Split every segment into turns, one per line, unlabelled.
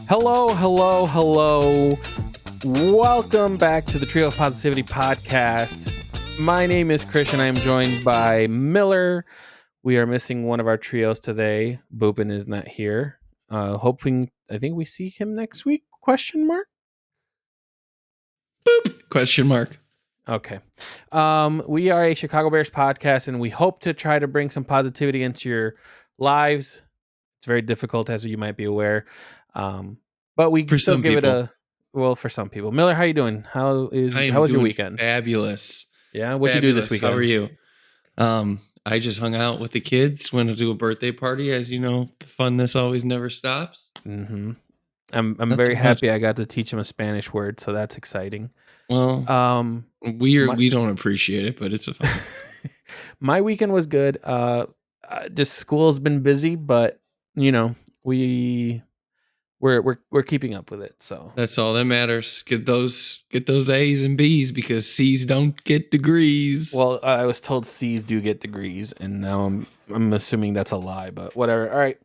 Hello, hello, hello. Welcome back to the Trio of Positivity podcast. My name is Chris and I am joined by Miller. We are missing one of our trios today. Boopin is not here. I think we see him next week? Question mark?
Boop? Question mark.
Okay. We are a Chicago Bears podcast and we hope to try to bring some positivity into your lives. It's very difficult, as you might be aware. But we
For
still
some
give
people.
it for some people. Miller, how you doing? How was your weekend?
Fabulous.
Yeah, what'd you do this weekend?
How are you? I just hung out with the kids, went to do a birthday party. As you know, the funness always never stops.
Mm-hmm. I'm
Nothing
very
much.
happy I got to teach him a Spanish word, so that's exciting.
Well, we don't appreciate it, but it's a fun.
My weekend was good. Just school's been busy, but you know, we're keeping up with it. So
That's all that matters. Get those A's and B's because C's don't get degrees.
Well, I was told C's do get degrees, and now I'm assuming that's a lie, but whatever. All right.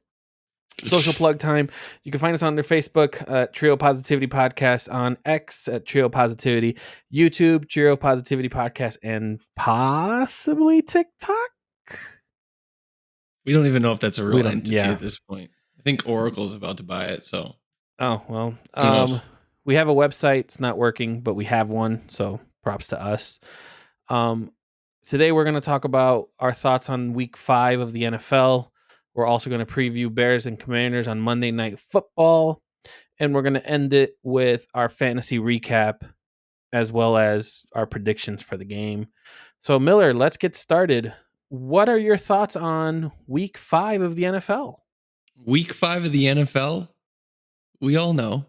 Social plug time. You can find us on their Facebook, Trio Positivity Podcast, on X at Trio Positivity, YouTube, Trio Positivity Podcast, and possibly TikTok.
We don't even know if that's a real entity
Yeah.
at this point. I think Oracle's about to buy it, so.
Oh, well.
Who knows?
We have a website. It's not working, but we have one, so props to us. Today we're going to talk about our thoughts on week 5 of the NFL. We're also going to preview Bears and Commanders on Monday Night Football. And we're going to end it with our fantasy recap as well as our predictions for the game. So, Miller, let's get started. What are your thoughts on week 5 of the NFL?
Week 5 of the NFL, we all know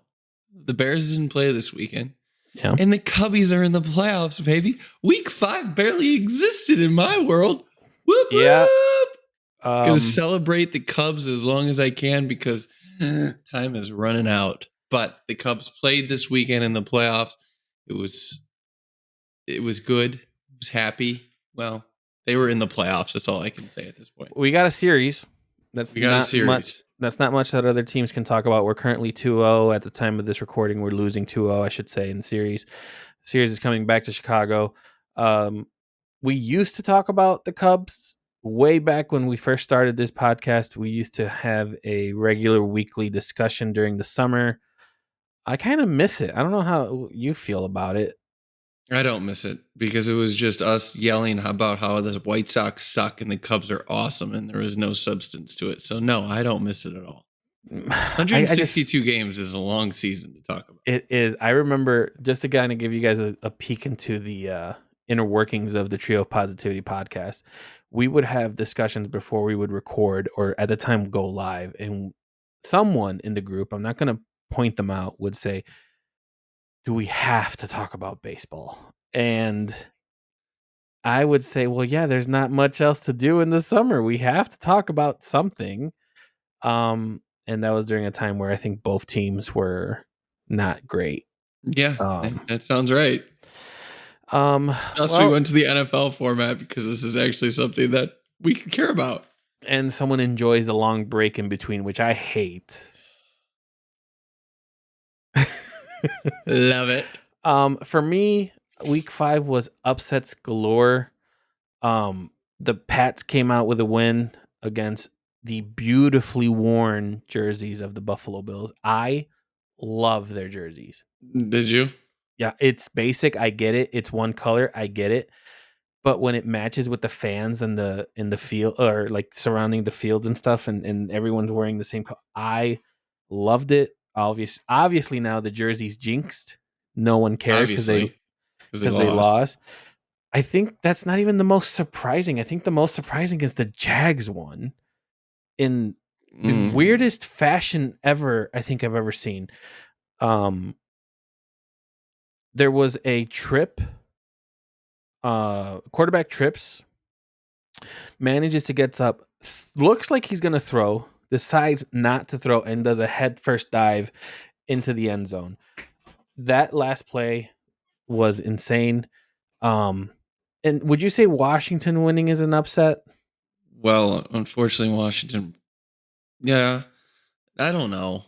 the Bears didn't play this weekend.
Yeah.
And the Cubbies are in the playoffs, baby. Week 5 barely existed in my world. Whoop,
Yeah.
whoop. Gonna celebrate the Cubs as long as I can because time is running out. But the Cubs played this weekend in the playoffs. It was good. I was happy. Well, they were in the playoffs. That's all I can say at this point.
We got a series. That's not much that other teams can talk about. We're currently 2-0 at the time of this recording. We're losing 2-0, I should say, in the series. The series is coming back to Chicago. We used to talk about the Cubs way back when we first started this podcast. We used to have a regular weekly discussion during the summer. I kind of miss it. I don't know how you feel about it.
I don't miss it because it was just us yelling about how the White Sox suck and the Cubs are awesome and there was no substance to it. So no, I don't miss it at all. 162 games is a long season to talk about.
It is. I remember, just to kind of give you guys a peek into the inner workings of the Trio of Positivity podcast, we would have discussions before we would record or at the time go live, and someone in the group, I'm not going to point them out, would say, do we have to talk about baseball? And I would say, well, yeah, there's not much else to do in the summer. We have to talk about something. And that was during a time where I think both teams were not great.
Yeah, that sounds right. We went to the NFL format because this is actually something that we can care about.
And someone enjoys a long break in between, which I hate.
Love it.
For me, week 5 was upsets galore. The Pats came out with a win against the beautifully worn jerseys of the Buffalo Bills. I love their jerseys.
Did you?
Yeah, it's basic. I get it. It's one color. I get it. But when it matches with the fans and in the field or like surrounding the fields and stuff, and everyone's wearing the same color, I loved it. Obviously now the jersey's jinxed. No one cares because they lost. I think that's not even the most surprising. I think the most surprising is the Jags one in the weirdest fashion ever. I think I've ever seen. There was a trip. Quarterback trips, manages to get up, looks like he's gonna throw, decides not to throw, and does a head first dive into the end zone. That last play was insane. And would you say Washington winning is an upset?
Well, unfortunately, Washington. Yeah, I don't know.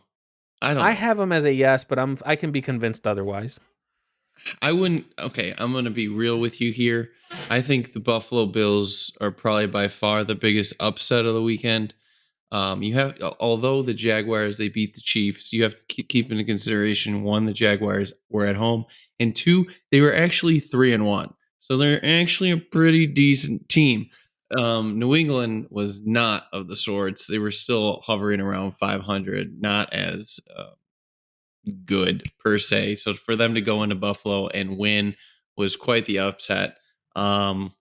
I don't
I
know.
have them as a yes, but I can be convinced otherwise.
I wouldn't. Okay, I'm going to be real with you here. I think the Buffalo Bills are probably by far the biggest upset of the weekend. You have, although the Jaguars they beat the Chiefs, you have to keep into consideration one, the Jaguars were at home, and two, they were actually 3-1, so they're actually a pretty decent team. New England was not of the sorts; they were still hovering around 500, not as good per se. So for them to go into Buffalo and win was quite the upset.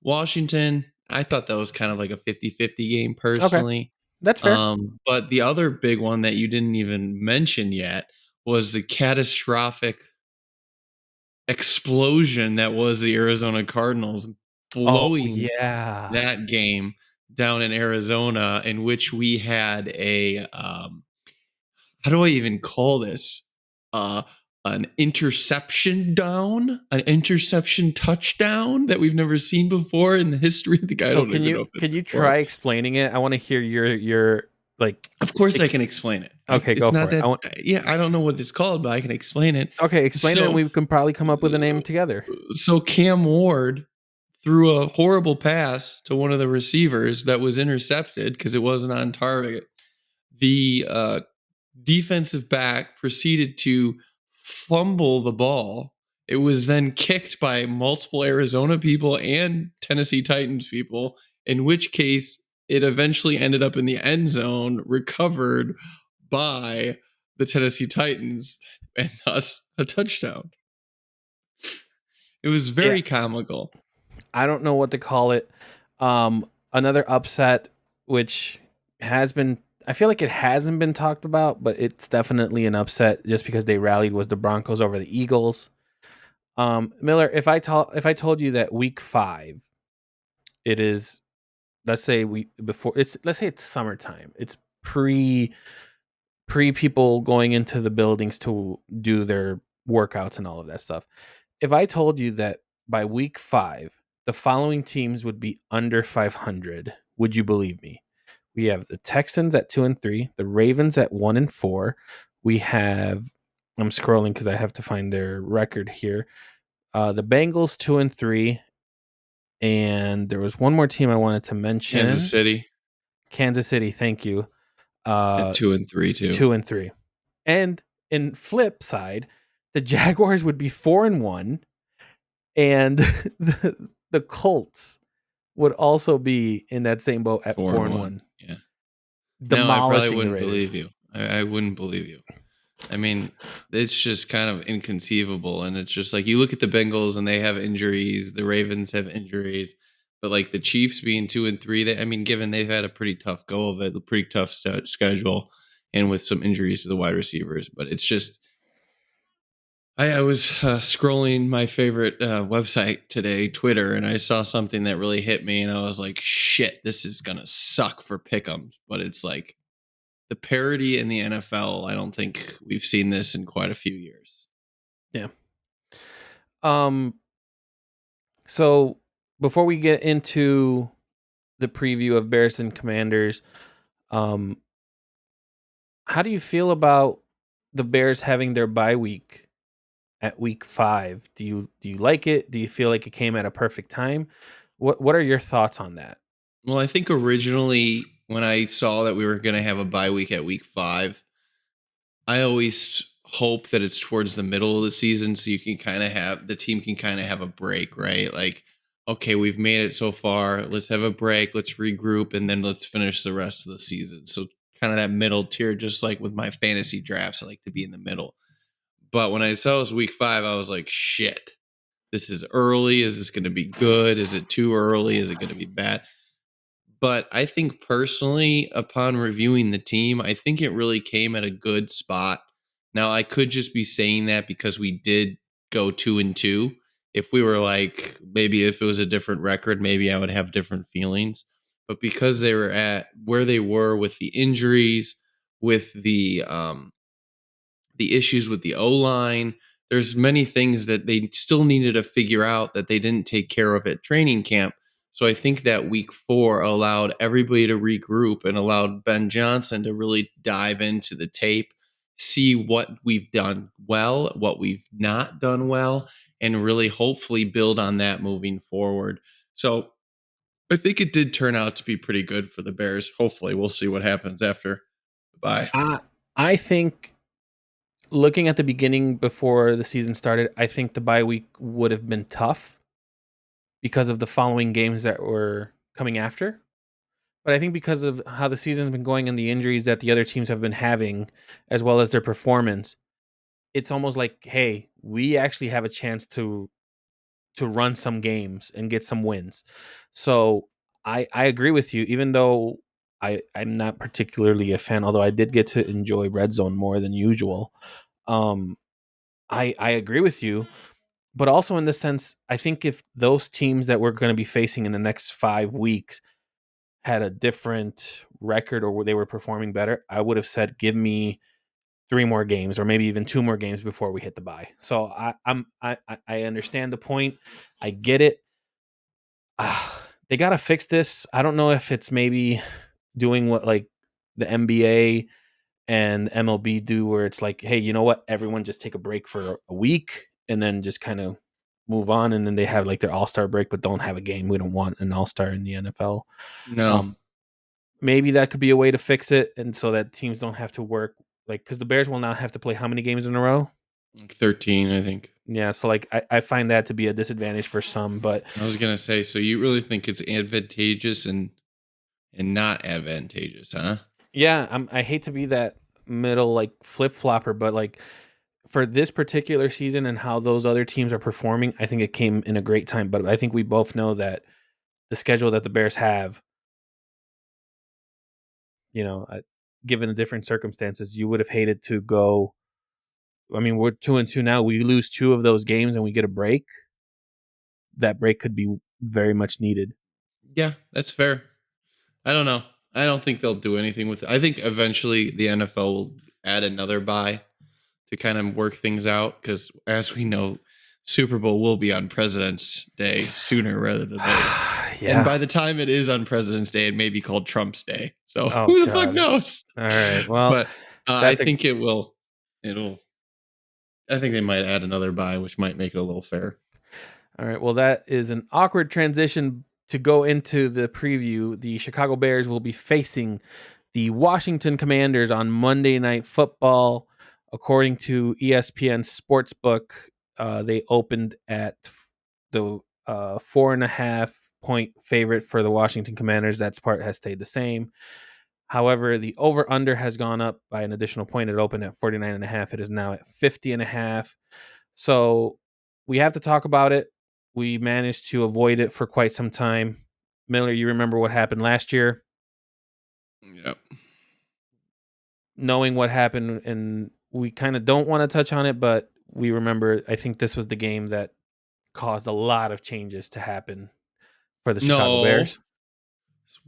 Washington, I thought that was kind of like a 50-50 game
Okay,
personally.
that's fair.
But the other big one that you didn't even mention yet was the catastrophic explosion that was the Arizona Cardinals
Oh
blowing
yeah.
that game down in Arizona, in which we had a how do I even call this? Uh, an interception down, an interception touchdown that we've never seen before in the history of the guy. I
So
don't even know if it's
can you
before.
try explaining it? I want to hear your like.
Of course, I can explain it.
Okay, go
It's
for
not
it. I
that.
want.
Yeah, I don't know what it's called, but I can explain it.
Okay, explain it, and
So,
we can probably come up with a name together.
so Cam Ward threw a horrible pass to one of the receivers that was intercepted because it wasn't on target. The defensive back proceeded to fumble the ball. It was then kicked by multiple Arizona people and Tennessee Titans people, in which case it eventually ended up in the end zone, recovered by the Tennessee Titans, and thus a touchdown. It was
Yeah,
very comical.
I don't know what to call it. Another upset, which has been. I feel like it hasn't been talked about, but it's definitely an upset just because they rallied. Was the Broncos over the Eagles? Miller, if I told you that week 5, it is, let's say we before it's let's say it's summertime. It's pre people going into the buildings to do their workouts and all of that stuff. If I told you that by week 5, the following teams would be under 500, would you believe me? We have the Texans at 2-3, the Ravens at 1-4. We have, I'm scrolling because I have to find their record here. The Bengals 2-3, and there was one more team I wanted to
Kansas
mention.
City
Kansas City, thank you.
at
Uh,
2-3 too.
2-3. And in flip side, the Jaguars would be 4-1, and the Colts would also be in that same boat at
4-1.
4-1,
Yeah. No, I probably
demolishing the
wouldn't
Raiders.
believe you. I wouldn't believe you. I mean, it's just kind of inconceivable. And it's just like you look at the Bengals and they have injuries, the Ravens have injuries, but like the Chiefs being 2-3, I mean, given they've had a pretty tough go of it, a pretty tough schedule, and with some injuries to the wide receivers. But it's just, I was scrolling my favorite website today, Twitter, and I saw something that really hit me. And I was like, shit, this is going to suck for Pick'em. But it's like, the parity in the NFL, I don't think we've seen this in quite a few years.
Yeah. So before we get into the preview of Bears and Commanders, um, how do you feel about the Bears having their bye week at week 5? Do you like it? Do you feel like it came at a perfect time? What are your thoughts on that?
Well, I think originally when I saw that we were going to have a bye week at week 5, I always hope that it's towards the middle of the season so you can kind of have the team can kind of have a break, right? Like, okay, we've made it so far. Let's have a break. Let's regroup and then let's finish the rest of the season. So, kind of that middle tier, just like with my fantasy drafts, I like to be in the middle. But when I saw it was week 5, I was like, shit, this is early. Is this going to be good? Is it too early? Is it going to be bad? But I think personally, upon reviewing the team, I think it really came at a good spot. Now, I could just be saying that because we did go 2-2. If we were like, maybe if it was a different record, maybe I would have different feelings. But because they were at where they were with the injuries, with the issues with the O line. There's many things that they still needed to figure out that they didn't take care of at training camp. So I think that week 4 allowed everybody to regroup and allowed Ben Johnson to really dive into the tape see what we've done well, what we've not done well, and really hopefully build on that moving forward. So I think it did turn out to be pretty good for the Bears. Hopefully, we'll see what happens after the bye.
I think looking at the beginning before the season started, I think the bye week would have been tough because of the following games that were coming after. But I think because of how the season's been going and the injuries that the other teams have been having, as well as their performance, it's almost like, hey, we actually have a chance to run some games and get some wins. So I agree with you, even though I'm not particularly a fan, although I did get to enjoy Red Zone more than usual. Um, I agree with you, but also in the sense, I think if those teams that we're going to be facing in the next 5 weeks had a different record or they were performing better, I would have said, give me 3 more games or maybe even 2 more games before we hit the bye. So I understand the point. I get it. They got to fix this. I don't know if it's maybe doing what like the NBA and MLB do, where it's like, hey, you know what? Everyone just take a break for a week and then just kind of move on. And then they have like their All Star break, but don't have a game. We don't want an All Star in the NFL.
No,
Um, Maybe that could be a way to fix it, and so that teams don't have to work like because the Bears will now have to play how many games in a row?
like 13, I think.
Yeah, so like I find that to be a disadvantage for some, but
I was gonna say, so you really think it's advantageous and not advantageous, huh?
yeah, I hate to be that middle like flip flopper, but like for this particular season and how those other teams are performing, I think it came in a great time. But I think we both know that the schedule that the Bears have, you know, given the different circumstances, you would have hated to go. I mean, we're 2-2 now. We lose 2 of those games and we get a break. That break could be very much needed.
Yeah, that's fair. I don't know. I don't think they'll do anything with it. I think eventually the NFL will add another bye to kind of work things out because, as we know, Super Bowl will be on President's Day sooner rather than later. And
Yeah.
by the time it is on President's Day, it may be called Trump's Day. So
Oh
who the fuck
god.
knows?
All right. Well,
But I
that's a
think it will. It'll. I think they might add another bye, which might make it a little fair.
all right. Well, that is an awkward transition to go into the preview. The Chicago Bears will be facing the Washington Commanders on Monday Night Football. According to ESPN Sportsbook, they opened at the 4.5 point favorite for the Washington Commanders. That part has stayed the same. However, the over under has gone up by an additional point. It opened at 49.5. It is now at 50.5. So we have to talk about it. We managed to avoid it for quite some time. Miller, you remember what happened last year?
Yep.
Knowing what happened, and we kind of don't want to touch on it, but we remember, I think this was the game that caused a lot of changes to happen for the Chicago
No.
Bears.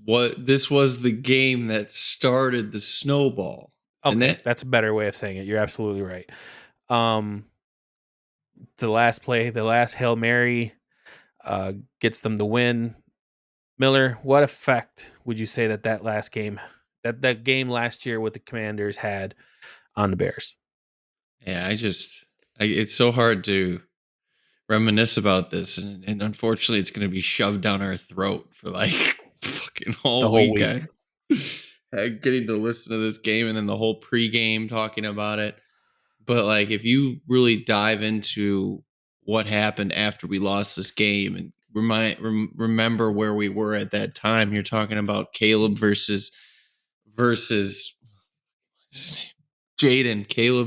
What this was the game that started the snowball, isn't
Okay,
it?
that's a better way of saying it. You're absolutely right. Um, the last play, the last Hail Mary, gets them the win. Miller, what effect would you say that last game, that game last year with the Commanders had on the Bears?
Yeah, it's so hard to reminisce about this, and unfortunately, it's going to be shoved down our throat for like fucking
The
all
whole week.
weekend. Getting to listen to this game and then the whole pregame talking about it. But like, if you really dive into what happened after we lost this game and remember where we were at that time, you're talking about Caleb versus Caleb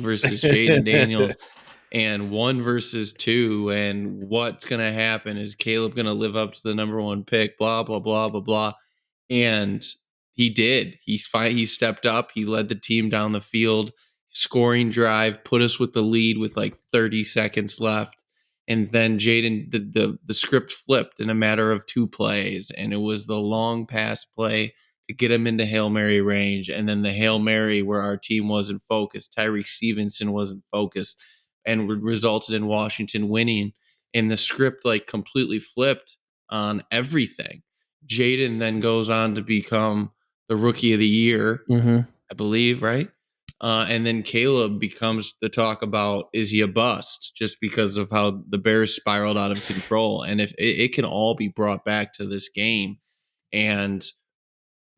versus Jaden Daniels, and 1 versus 2. And what's going to happen? Is Caleb going to live up to the number 1 pick? Blah, blah, blah, blah, blah. And he did. He's fine. He stepped up. He led the team down the field, scoring drive, put us with the lead with like 30 seconds left. And then Jaden, the script flipped in a matter of 2 plays. And it was the long pass play to get him into Hail Mary range. And then the Hail Mary where our team wasn't focused. Tyreek Stevenson wasn't focused and resulted in Washington winning. And the script like completely flipped on everything. Jaden then goes on to become the rookie of the year,
Mm-hmm.
I believe, right? And then Caleb becomes the talk about, is he a bust, just because of how the Bears spiraled out of control. And if it can all be brought back to this game, and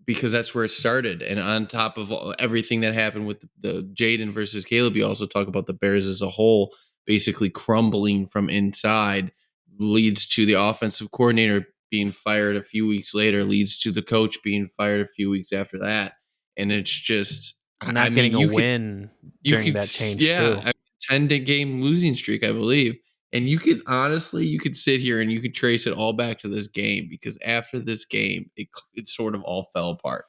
because that's where it started. And on top of everything that happened with the Jaden versus Caleb, you also talk about the Bears as a whole basically crumbling from inside, leads to the offensive coordinator being fired a few weeks later, leads to the coach being fired a few weeks after that. And it's just, I
Not
mean,
getting a win
you
during
could,
that change
yeah,
too.
a 10-game losing streak, I believe. And you could honestly, you could sit here and you could trace it all back to this game, because after this game, it sort of all fell apart.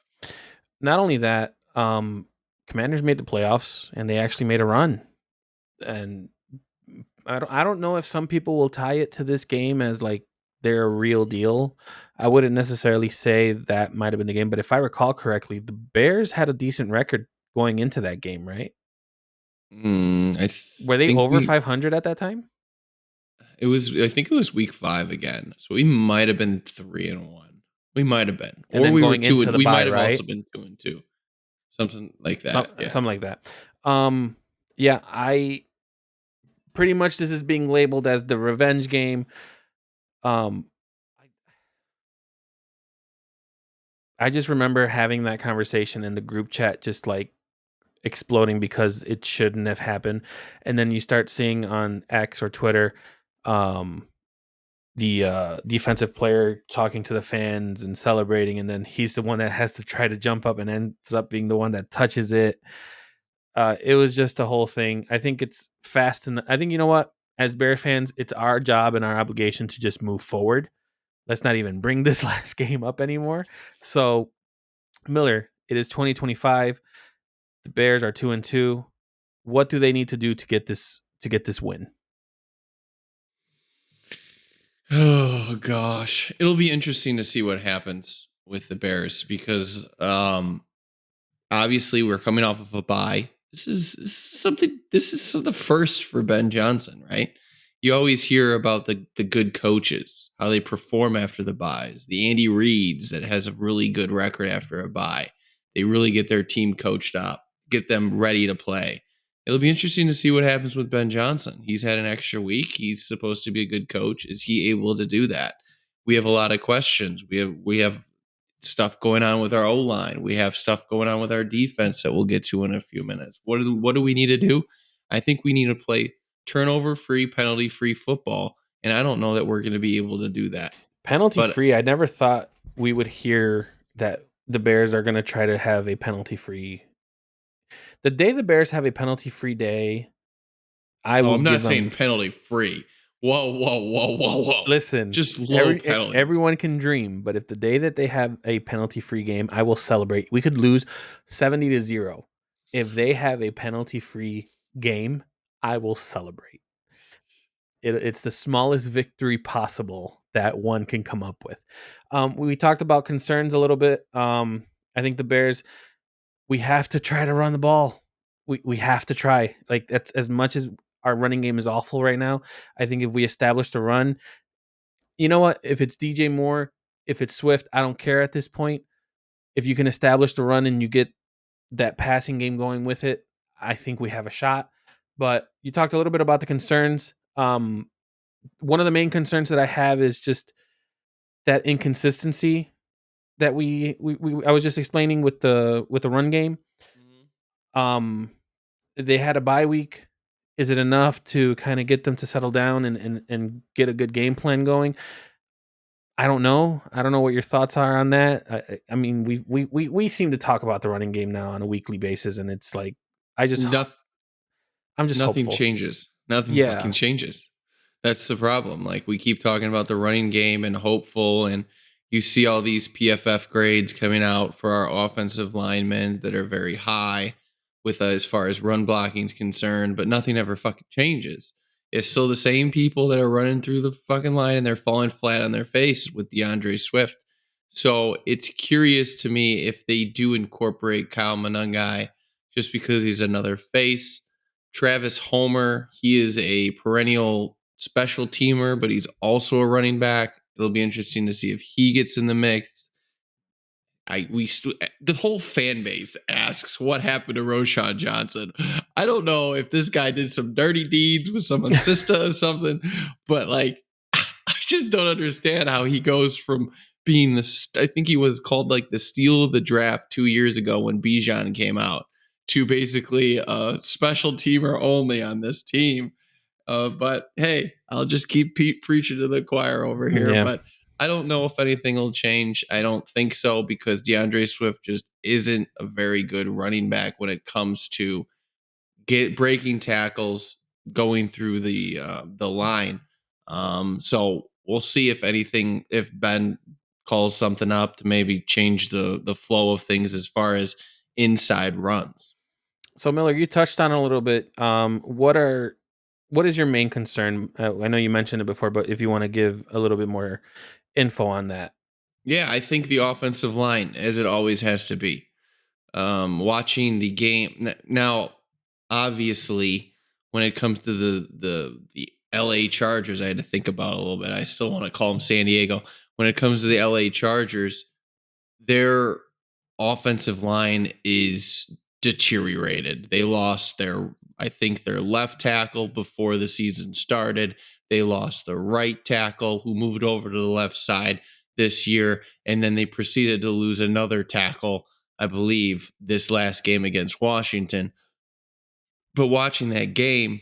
Not only that, Commanders made the playoffs and they actually made a run. And I don't know if some people will tie it to this game as like they're a real deal. I wouldn't necessarily say that might have been the game, but if I recall correctly, the Bears had a decent record going into that game, right?
I
Were they
think
over 500 at that time?
I think it was week 5 again. So we might have been 3-1. We might have been,
And
or
then
we were
going
two,
into
and
the
we
bye,
might have also
right?
been 2-2, something like
Some,
that. Yeah.
something like that. Um, yeah, I pretty much this is being labeled as the revenge game. Um, I just remember having that conversation in the group chat, just like exploding because it shouldn't have happened. And then you start seeing on X or Twitter, um, the defensive player talking to the fans and celebrating, and then he's the one that has to try to jump up and ends up being the one that touches it. It was just a whole thing. I think it's fast, and I think you know what, as Bear fans, it's our job and our obligation to just move forward. Let's not even bring this last game up anymore. So, Miller, it is 2025. The Bears are 2-2. What do they need to do to get this win?
Oh gosh, it'll be interesting to see what happens with the Bears, because obviously we're coming off of a bye. This is something. This is the first for Ben Johnson, right? You always hear about the good coaches, how they perform after the byes. The Andy Reeds that has a really good record after a bye. They really get their team coached up, get them ready to play. It'll be interesting to see what happens with Ben Johnson. He's had an extra week. He's supposed to be a good coach. Is he able to do that? We have a lot of questions. We have stuff going on with our O line. We have stuff going on with our defense that we'll get to in a few minutes. What do we need to do? I think we need to play turnover free, penalty free football, and I don't know that we're going to be able to do that.
Penalty
But
free. I never thought we would hear that the Bears are going to try to have a penalty free. The day the Bears have a penalty free day, I
oh,
will
I'm not
give
saying
them.
penalty free. Whoa, whoa, whoa, whoa, whoa!
Listen,
Just low penalties.
everyone can dream, but if the day that they have a penalty free game, I will celebrate. We could lose 70-0. If they have a penalty free game, I will celebrate. It's the smallest victory possible that one can come up with. We talked about concerns a little bit. I think the Bears, we have to try to run the ball. We have to try. Like, that's as much as our running game is awful right now. I think if we establish the run, you know what? If it's DJ Moore, if it's Swift, I don't care at this point. If you can establish the run and you get that passing game going with it, I think we have a shot. But you talked a little bit about the concerns. One of the main concerns that I have is just that inconsistency that we I was just explaining with the run game. Um, they had a bye week. Is it enough to kind of get them to settle down and get a good game plan going? I don't know. I don't know what your thoughts are on that. I mean, we seem to talk about the running game now on a weekly basis, and it's like I just
Nothing.
I'm just
Nothing
hopeful.
changes. Nothing fucking
Yeah,
changes. That's the problem. Like, we keep talking about the running game and hopeful, and you see all these PFF grades coming out for our offensive linemen that are very high with as far as run blocking is concerned, but nothing ever fucking changes. It's still the same people that are running through the fucking line and they're falling flat on their face with DeAndre Swift. So it's curious to me if they do incorporate Kyle Monangai just because he's another face. Travis Homer, he is a perennial special teamer, but he's also a running back. It'll be interesting to see if he gets in the mix. the whole fan base asks what happened to Roschon Johnson. I don't know if this guy did some dirty deeds with some assista or something, but like I just don't understand how he goes from being I think he was called like the steal of the draft 2 years ago when Bijan came out, to basically a special teamer only on this team. But hey, I'll just keep preaching to the choir over here.
Yeah.
But I don't know if anything will change. I don't think so, because DeAndre Swift just isn't a very good running back when it comes to breaking tackles, going through the line. So we'll see if Ben calls something up to maybe change the flow of things as far as inside runs.
So Miller, you touched on it a little bit. What is your main concern? I know you mentioned it before, but if you want to give a little bit more info on that.
Yeah, I think the offensive line, as it always has to be. Watching the game now, obviously, when it comes to the LA Chargers, I had to think about it a little bit. I still want to call them San Diego. When it comes to the LA Chargers, their offensive line is deteriorated. They lost I think their left tackle before the season started. They lost the right tackle, who moved over to the left side this year, and then they proceeded to lose another tackle, I believe, this last game against Washington. But watching that game,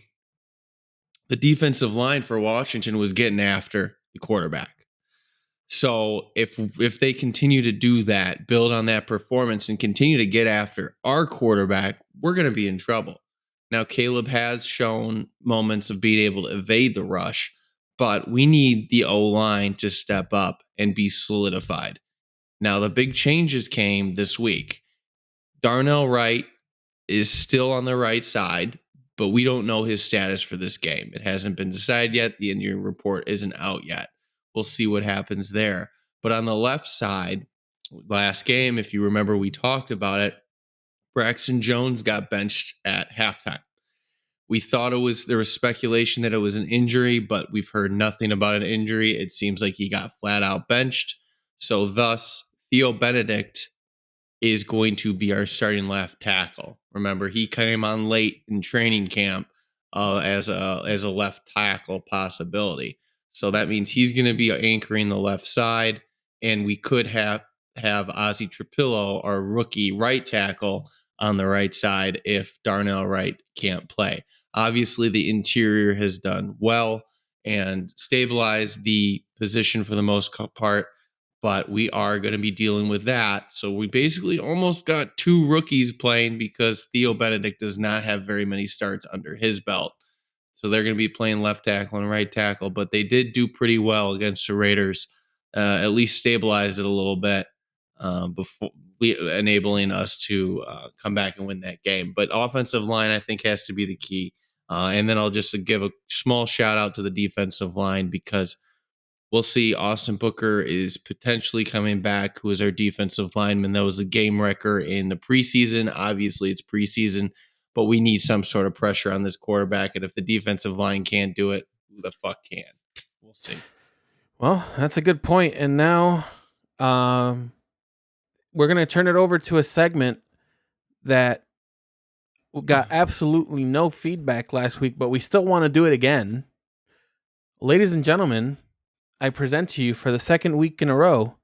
the defensive line for Washington was getting after the quarterback. So if they continue to do that, build on that performance, and continue to get after our quarterback, we're going to be in trouble. Now, Caleb has shown moments of being able to evade the rush, but we need the O-line to step up and be solidified. Now, the big changes came this week. Darnell Wright is still on the right side, but we don't know his status for this game. It hasn't been decided yet. The injury report isn't out yet. We'll see what happens there. But on the left side, last game, if you remember, we talked about it. Braxton Jones got benched at halftime. We thought there was speculation that it was an injury, but we've heard nothing about an injury. It seems like he got flat out benched. So thus, Theo Benedict is going to be our starting left tackle. Remember, he came on late in training camp as a left tackle possibility. So that means he's going to be anchoring the left side, and we could have Ozzie Trapillo, our rookie right tackle, on the right side if Darnell Wright can't play. Obviously, the interior has done well and stabilized the position for the most part, but we are going to be dealing with that. So we basically almost got two rookies playing, because Theo Benedict does not have very many starts under his belt. So they're going to be playing left tackle and right tackle, but they did do pretty well against the Raiders, at least stabilize it a little bit before enabling us to come back and win that game. But offensive line, I think, has to be the key. And then I'll just give a small shout out to the defensive line, because we'll see. Austin Booker is potentially coming back, who is our defensive lineman. That was a game wrecker in the preseason. Obviously, it's preseason, but we need some sort of pressure on this quarterback. And if the defensive line can't do it, who the fuck can? We'll see.
Well, that's a good point. And now we're going to turn it over to a segment that got absolutely no feedback last week, but we still want to do it again. Ladies and gentlemen, I present to you for the second week in a row,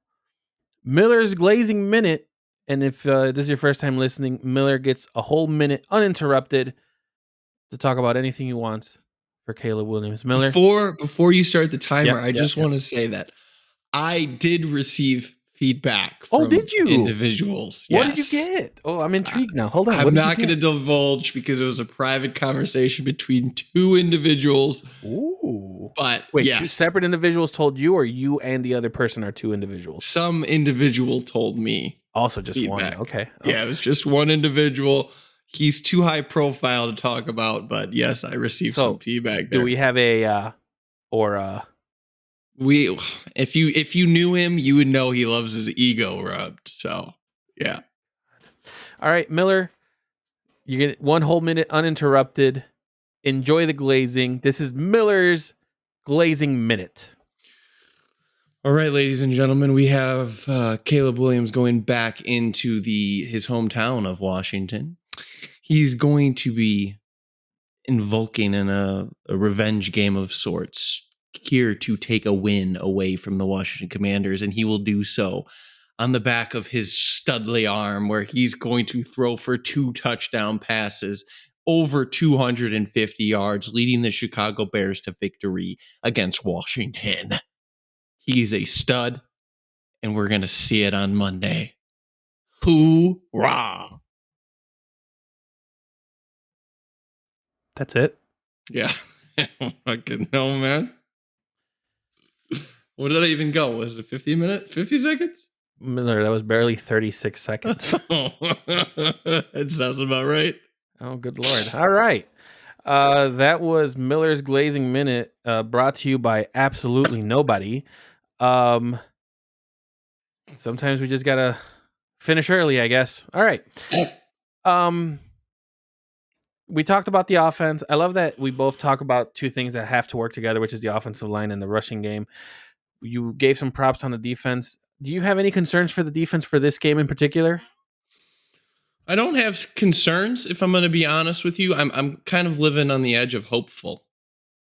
Miller's Glazing Minute. And if this is your first time listening, Miller gets a whole minute uninterrupted to talk about anything he wants for Caleb Williams. Miller?
Before you start the timer, I just want to say that I did receive feedback from
did you?
individuals.
What did you get? Oh, I'm intrigued now. Hold on.
I'm not going to divulge, because it was a private conversation between two individuals.
Ooh.
But
wait,
yes.
Two separate individuals told you, or you and the other person are two individuals?
Some individual told me.
Also just
feedback.
One. Okay.
Yeah, it was just one individual. He's too high profile to talk about, but yes, I received some feedback there.
Do we have
if you knew him, you would know he loves his ego rubbed. So, yeah.
All right, Miller, you get 1 whole minute uninterrupted. Enjoy the glazing. This is Miller's Glazing Minute.
All right, ladies and gentlemen, we have Caleb Williams going back into his hometown of Washington. He's going to be invoking in a revenge game of sorts here to take a win away from the Washington Commanders, and he will do so on the back of his studly arm, where he's going to throw for 2 touchdown passes over 250 yards, leading the Chicago Bears to victory against Washington. He's a stud, and we're going to see it on Monday. Hoorah!
That's it.
Yeah. Fucking no, man. What did I even go? Was it 50 seconds?
Miller, that was barely 36 seconds.
That sounds about right.
Oh, good Lord. All right. That was Miller's Glazing Minute, brought to you by absolutely nobody. Sometimes we just gotta finish early, I guess. All right. We talked about the offense. I love that we both talk about two things that have to work together, which is the offensive line and the rushing game. You gave some props on the defense. Do you have any concerns for the defense for this game in particular?
I don't have concerns, if I'm going to be honest with you. I'm kind of living on the edge of hopeful.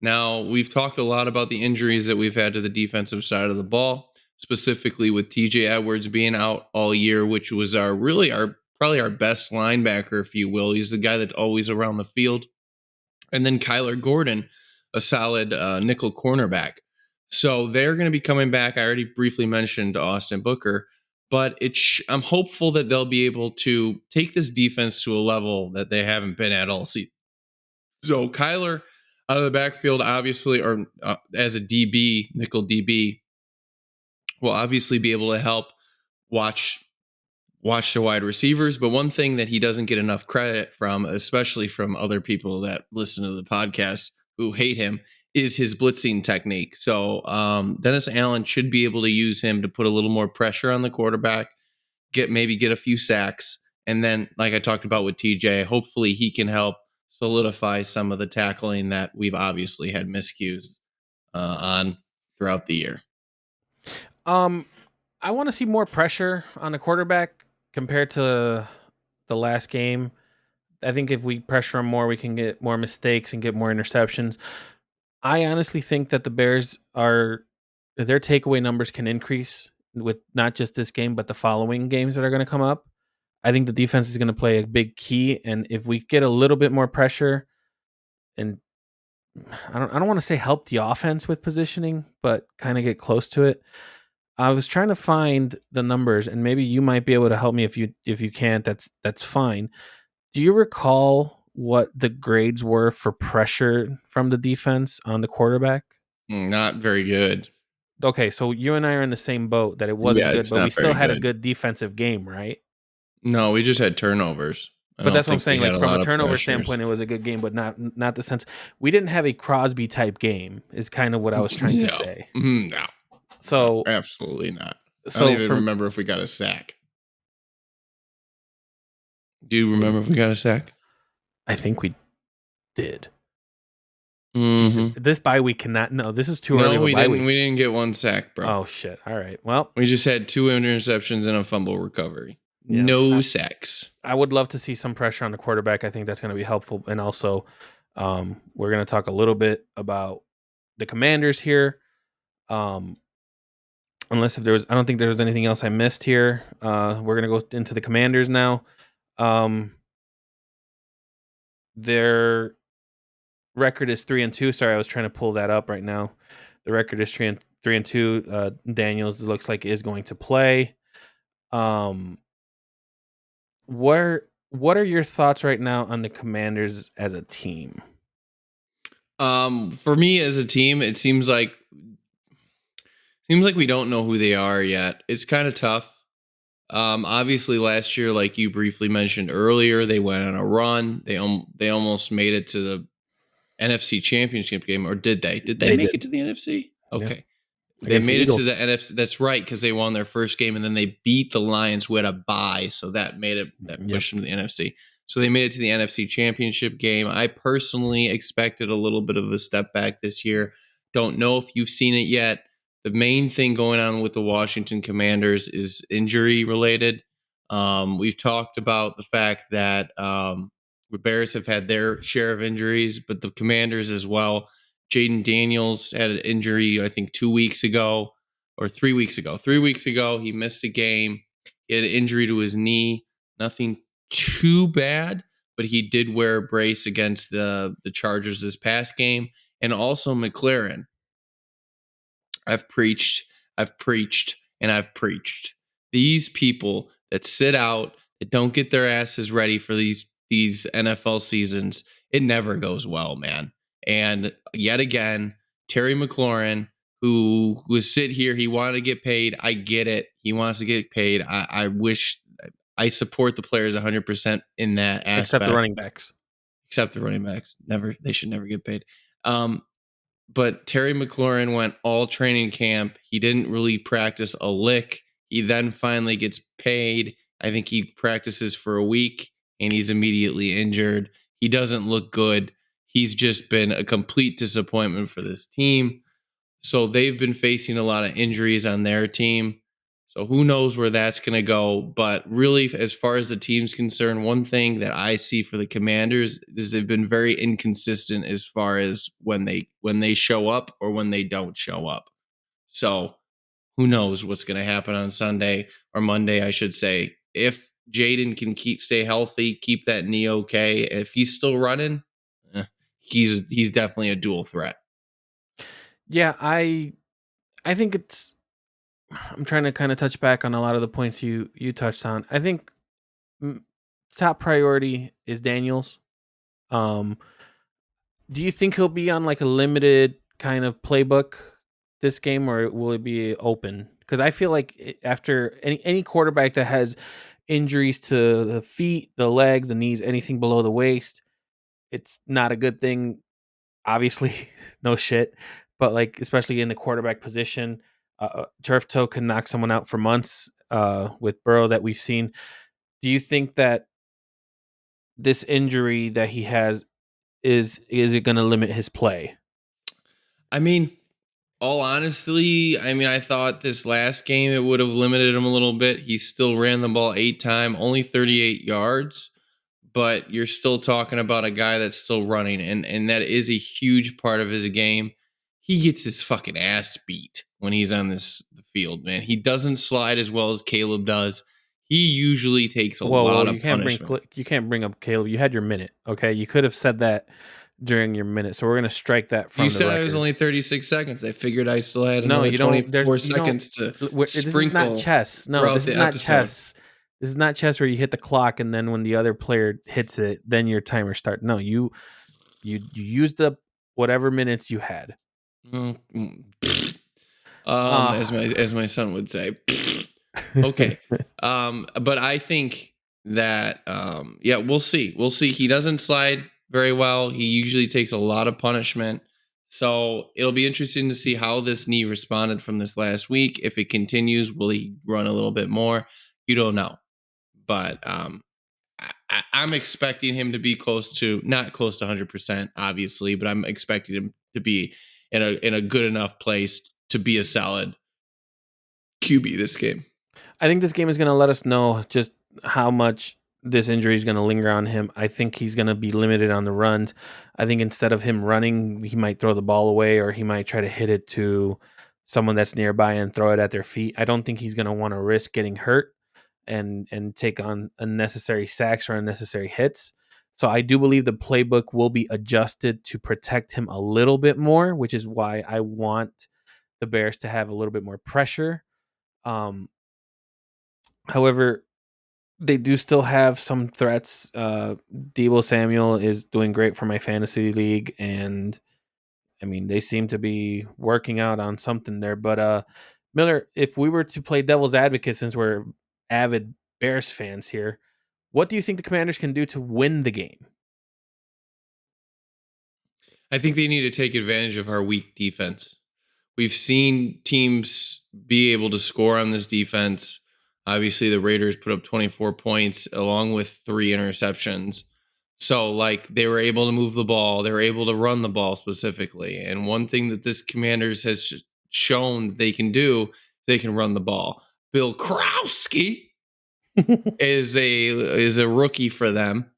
Now, we've talked a lot about the injuries that we've had to the defensive side of the ball, specifically with TJ Edwards being out all year, which was probably our best linebacker, if you will. He's the guy that's always around the field. And then Kyler Gordon, a solid nickel cornerback. So they're going to be coming back. I already briefly mentioned Austin Booker, but I'm hopeful that they'll be able to take this defense to a level that they haven't been at all season. So Kyler out of the backfield, obviously, or as a DB, nickel DB, will obviously be able to help watch the wide receivers. But one thing that he doesn't get enough credit from, especially from other people that listen to the podcast who hate him, is his blitzing technique. So Dennis Allen should be able to use him to put a little more pressure on the quarterback, get a few sacks. And then, like I talked about with TJ, hopefully he can help solidify some of the tackling that we've obviously had miscues on throughout the year.
I want to see more pressure on the quarterback compared to the last game. I think if we pressure him more, we can get more mistakes and get more interceptions. I honestly think that the Bears their takeaway numbers can increase with not just this game, but the following games that are going to come up. I think the defense is going to play a big key, and if we get a little bit more pressure, and I don't want to say help the offense with positioning, but kind of get close to it. I was trying to find the numbers, and maybe you might be able to help me. If you can't, that's fine. Do you recall what the grades were for pressure from the defense on the quarterback?
Not very good.
Okay, so you and I are in the same boat that it wasn't good, but we still had a good defensive game, right?
No, we just had turnovers.
But that's what I'm saying. Like from a turnover standpoint, it was a good game, but not the sense we didn't have a Crosby type game. Is kind of what I was trying to say.
No,
so
absolutely not. I don't even remember if we got a sack. Do you remember if we got a sack?
I think we did.
Mm-hmm.
Jesus, this bye week cannot. No, this is too early.
We didn't get one sack, bro.
Oh shit! All right. Well,
we just had 2 interceptions and a fumble recovery. Yeah, no sacks.
I would love to see some pressure on the quarterback. I think that's going to be helpful. And also, we're going to talk a little bit about the Commanders here. Unless I don't think there was anything else I missed here. We're going to go into the Commanders now. Their record is 3-2. Sorry, I was trying to pull that up right now. The record is 3-2. Daniels looks like is going to play. What are your thoughts right now on the Commanders as a team?
For me as a team, it seems like we don't know who they are yet. It's kind of tough. Obviously last year, like you briefly mentioned earlier, they went on a run. They almost made it to the NFC Championship game, or did they? Did they make it to the NFC? Okay. Yeah. They made it to the NFC. That's right, because they won their first game, and then they beat the Lions who had a bye, so that made it pushed them to the NFC. So they made it to the NFC Championship game. I personally expected a little bit of a step back this year. Don't know if you've seen it yet. the main thing going on with the Washington Commanders is injury related. We've talked about the fact that the Bears have had their share of injuries, but the Commanders as well. Jaden Daniels had an injury, I think, 2 weeks ago or 3 weeks ago. 3 weeks ago, he missed a game. He had an injury to his knee. Nothing too bad, but he did wear a brace against the Chargers this past game. And also McLaren. I've preached, I've preached, and I've preached. These people that sit out, that don't get their asses ready for these NFL seasons, it never goes well, man. And yet again, Terry McLaurin, who was sit here, he wanted to get paid. I get it. He wants to get paid. I wish I support the players 100% in that
Except the
aspect.
running backs.
Except the running backs. They should never get paid. But Terry McLaurin went all training camp. He didn't really practice a lick. He then finally gets paid. I think he practices for a week and he's immediately injured. He doesn't look good. He's just been a complete disappointment for this team. So they've been facing a lot of injuries on their team. So who knows where that's going to go. But really, as far as the team's concerned, one thing that I see for the Commanders is they've been very inconsistent as far as when they show up or when they don't show up. So who knows what's going to happen on Sunday or Monday, I should say. If Jaden can stay healthy, keep that knee okay. If he's still running, he's definitely a dual threat.
Yeah, I think it's. I'm trying to kind of touch back on a lot of the points you touched on. I think top priority is Daniels. Do you think he'll be on like a limited kind of playbook this game, or will it be open? Because I feel like after any quarterback that has injuries to the feet, the legs, the knees, anything below the waist, it's not a good thing. Obviously, no shit. But like, especially in the quarterback position, turf toe can knock someone out for months. With Burrow that we've seen, do you think that this injury that he has is it going to limit his play?
I mean, all honestly, I thought this last game it would have limited him a little bit. He still ran the ball 8 times, only 38 yards, but you're still talking about a guy that's still running, and that is a huge part of his game. He gets his fucking ass beat when he's on the field, man. He doesn't slide as well as Caleb does. He usually takes a lot of punishment.
You can't bring up Caleb. You had your minute, okay? You could have said that during your minute, so we're gonna strike that from
You
the
said
record.
I was only 36 seconds. I figured I still had
No,
another
you don't.
24 seconds to
This is not
sprinkle
chess. No,
throughout
this
the
is not
episode.
chess. This is not chess where you hit the clock and then when the other player hits it, then your timer starts. No, you used up whatever minutes you had.
As my son would say. Okay. But I think that yeah, we'll see. We'll see. He doesn't slide very well. He usually takes a lot of punishment. So it'll be interesting to see how this knee responded from this last week. If it continues, will he run a little bit more? You don't know. But I'm expecting him to be not close to 100%, obviously, but I'm expecting him to be in a good enough place to be a solid QB this game.
I think this game is going to let us know just how much this injury is going to linger on him. I think he's going to be limited on the runs. I think instead of him running, he might throw the ball away or he might try to hit it to someone that's nearby and throw it at their feet. I don't think he's going to want to risk getting hurt and take on unnecessary sacks or unnecessary hits. So I do believe the playbook will be adjusted to protect him a little bit more, which is why I want the Bears to have a little bit more pressure. However, they do still have some threats. Deebo Samuel is doing great for my fantasy league, and I mean they seem to be working out on something there. But Miller, if we were to play devil's advocate, since we're avid Bears fans here, what do you think the Commanders can do to win the game?
I think they need to take advantage of our weak defense. We've seen teams be able to score on this defense. Obviously, the Raiders put up 24 points along with 3 interceptions. So, like, they were able to move the ball. They were able to run the ball specifically. And one thing that this Commanders has shown they can do, they can run the ball. Bill Krowski is a rookie for them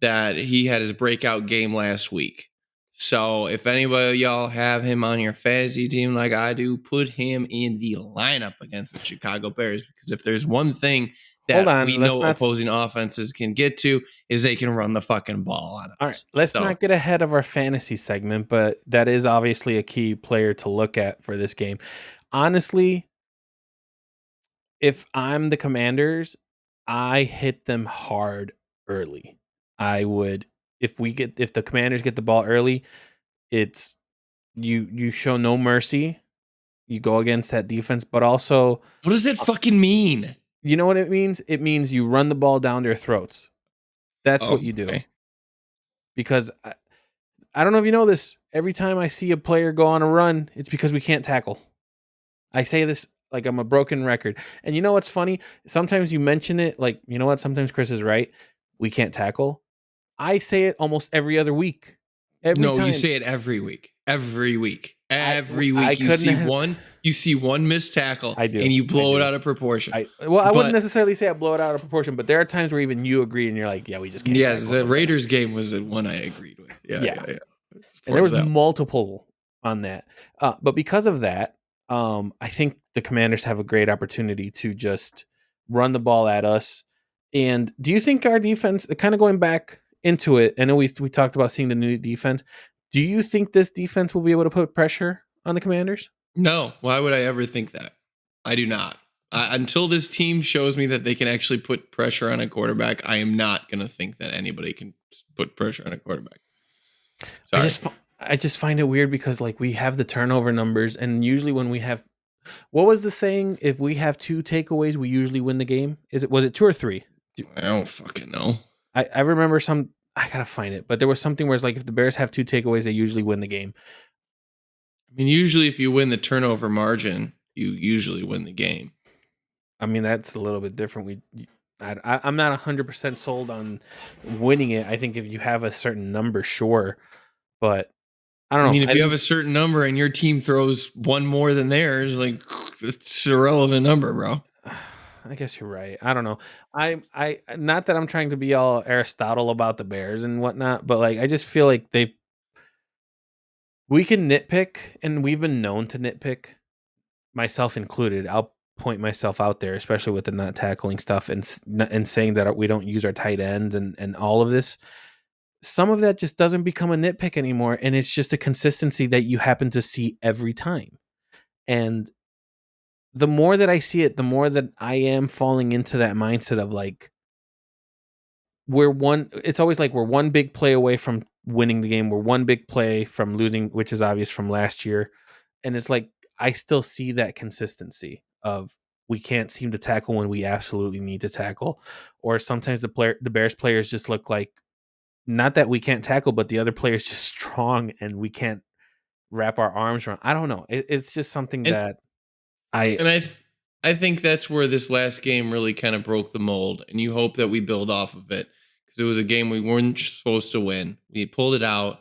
that he had his breakout game last week. So if anybody of y'all have him on your fantasy team like I do, put him in the lineup against the Chicago Bears, because if there's one thing
Hold
that we
on, let's
know
not.
opposing offenses can get to is they can run the fucking ball on
All right,
us.
let's
So
not get ahead of our fantasy segment, but that is obviously a key player to look at for this game. Honestly, if I'm the Commanders, I hit them hard early. I would if the Commanders get the ball early, it's you show no mercy. You go against that defense, but also
what does that fucking mean?
you know what it means? It means you run the ball down their throats. That's what
Oh,
you do.
okay.
Because I don't know if you know this. Every time I see a player go on a run, it's because we can't tackle. I say this like I'm a broken record. And you know what's funny? Sometimes you mention it like, you know what? Sometimes Chris is right. We can't tackle. I say it almost every other week. Every
No, you
time.
say it every week. Every week. Every
I
week.
couldn't have.
You see one missed tackle
I do.
and you
I
blow it
do.
out of proportion.
I wouldn't
But
necessarily say I blow it out of proportion, but there are times where even you agree and you're like, yeah, we just can't
yes,
tackle
the
sometimes.
Raiders game was the one I agreed with. Yeah,
Yeah.
yeah, yeah.
And there was
That.
multiple on that. But because of that, I think the Commanders have a great opportunity to just run the ball at us. And do you think our defense, kind of going back into it, I know we talked about seeing the new defense. Do you think this defense will be able to put pressure on the Commanders?
No, why would I ever think that? I do not. Until this team shows me that they can actually put pressure on a quarterback, I am not going to think that anybody can put pressure on a quarterback. Sorry.
I just find it weird because like we have the turnover numbers, and usually when we have, what was the saying? If we have 2 takeaways, we usually win the game. Was it 2 or 3?
I don't fucking know.
I remember I gotta find it, but there was something where it's like if the Bears have 2 takeaways, they usually win the game.
I mean, usually if you win the turnover margin, you usually win the game.
I mean, that's a little bit different. I'm not 100% sold on winning it. I think if you have a certain number, sure, but I don't
I
know.
mean, if you have a certain number and your team throws one more than theirs, like it's a relevant number, bro.
I guess you're right. I don't know. I not that I'm trying to be all Aristotle about the Bears and whatnot, but like I just feel like we can nitpick, and we've been known to nitpick, myself included. I'll point myself out there, especially with the not tackling stuff and saying that we don't use our tight ends and all of this. Some of that just doesn't become a nitpick anymore, and it's just a consistency that you happen to see every time. And the more that I see it, the more that I am falling into that mindset of like it's always like we're one big play away from winning the game. We're one big play from losing, which is obvious from last year. And it's like I still see that consistency of we can't seem to tackle when we absolutely need to tackle. Or sometimes the Bears players just look like, not that we can't tackle, but the other player's just strong and we can't wrap our arms around. I don't know. It's just something
And
that I
and I think that's where this last game really kind of broke the mold, and you hope that we build off of it, because it was a game we weren't supposed to win. We pulled it out,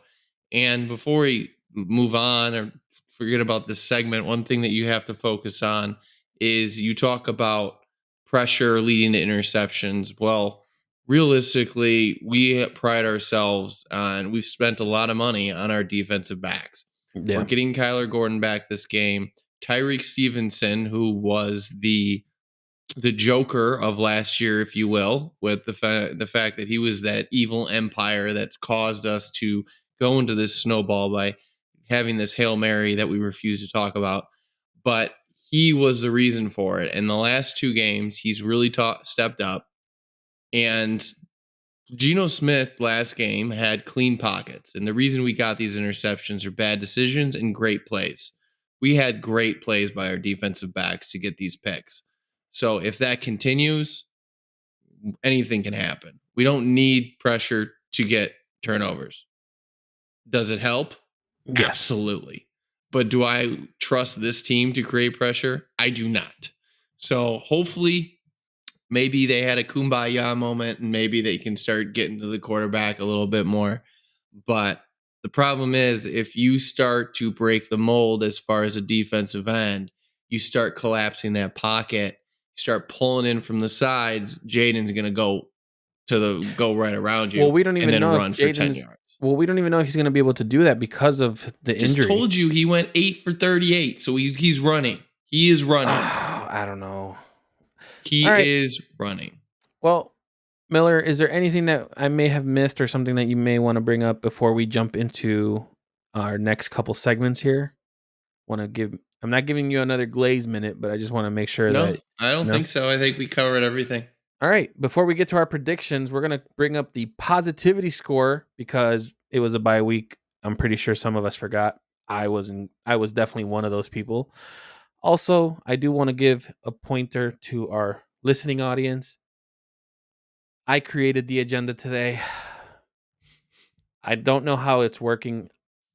and before we move on or forget about this segment, one thing that you have to focus on is you talk about pressure leading to interceptions. Well, realistically, we pride ourselves on we've spent a lot of money on our defensive backs. We're
yeah.
getting Kyler Gordon back this game. Tyreek Stevenson, who was the Joker of last year, if you will, with the fact that he was that evil empire that caused us to go into this snowball by having this Hail Mary that we refuse to talk about. But he was the reason for it. In the last 2 games, he's really stepped up. And Geno Smith last game had clean pockets. And the reason we got these interceptions are bad decisions and great plays. We had great plays by our defensive backs to get these picks. So if that continues, anything can happen. We don't need pressure to get turnovers. Does it help?
Yes.
Absolutely. But do I trust this team to create pressure? I do not. So hopefully maybe they had a kumbaya moment and maybe they can start getting to the quarterback a little bit more. But The problem is if you start to break the mold as far as a defensive end, you start collapsing that pocket, start pulling in from the sides, Jaden's going to go right around you
Well, we don't
and
even
then
know if
run for 10
Jaden's.
yards.
Well, we don't even know if he's going to be able to do that because of the
Just
injury.
told you he went 8 for 38, so he's running. He is running.
I don't know.
He
All right.
is running.
Well, Miller, is there anything that I may have missed or something that you may want to bring up before we jump into our next couple segments here? I'm not giving you another glaze minute, but I just want to make sure
No,
that.
I don't think so. I think we covered everything.
All right. Before we get to our predictions, we're going to bring up the positivity score because it was a bye week. I'm pretty sure some of us forgot. I was definitely one of those people. Also, I do want to give a pointer to our listening audience. I created the agenda today. I don't know how it's working.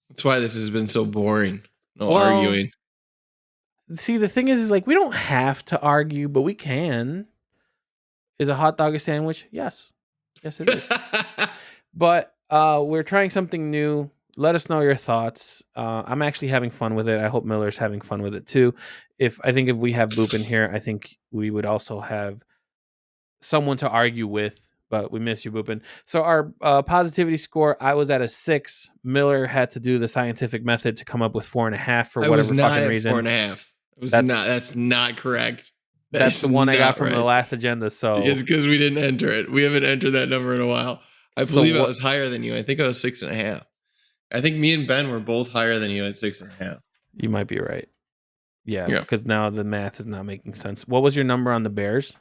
That's why this has been so boring. No arguing.
See, the thing is like we don't have to argue, but we can. Is a hot dog a sandwich? Yes. Yes, it is. But we're trying something new. Let us know your thoughts. I'm actually having fun with it. I hope Miller's having fun with it too. If we have Boopin here, I think we would also have someone to argue with. But we miss you, Boopin. So our positivity score, I was at a 6. Miller had to do the scientific method to come up with 4.5 for whatever fucking reason.
4.5. That's not correct.
That's the one I got from the last agenda. So
it's because we didn't enter it. We haven't entered that number in a while. I believe I was higher than you. I think I was 6.5. I think me and Ben were both higher than you at 6.5.
You might be right. Yeah, because now the math is not making sense. What was your number on the Bears?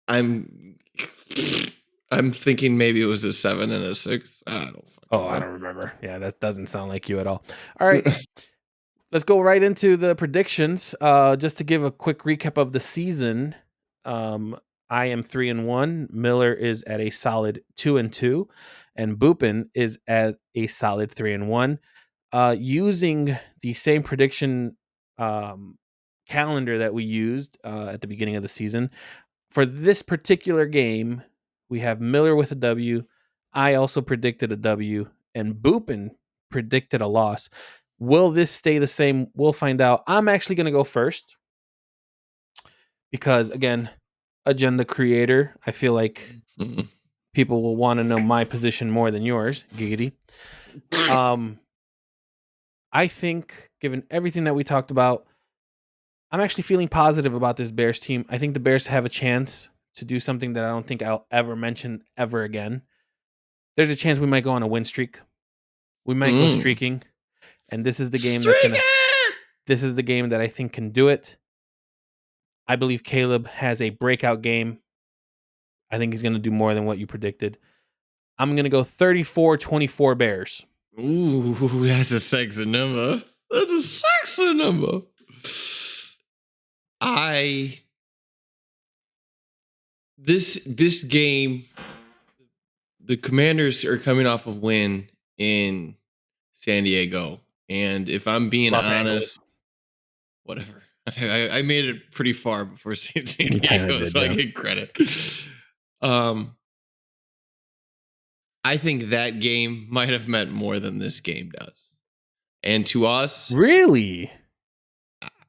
I'm thinking maybe it was a 7 and a 6. I don't
remember. Yeah, that doesn't sound like you at all. All right. Let's go right into the predictions. Just to give a quick recap of the season. I am 3-1. Miller is at a solid 2-2, and Boopin is at a solid 3-1. Using the same prediction calendar that we used at the beginning of the season, for this particular game, we have Miller with a W. I also predicted a W, and Boopin predicted a loss. Will this stay the same? We'll find out. I'm actually going to go first because, again, agenda creator. I feel like people will want to know my position more than yours. Giggity. I think, given everything that we talked about, I'm actually feeling positive about this Bears team. I think the Bears have a chance to do something that I don't think I'll ever mention ever again. There's a chance we might go on a win streak. We might go streaking. And this is the game this is the game that I think can do it. I believe Caleb has a breakout game. I think he's going to do more than what you predicted. I'm going to go 34-24 Bears.
Ooh, that's a sexy number. That's a sexy number. This game, the Commanders are coming off a win in San Diego, and if I'm being honest, whatever. I made it pretty far before San Diego, so I get credit. I think that game might have meant more than this game does. And to us,
really,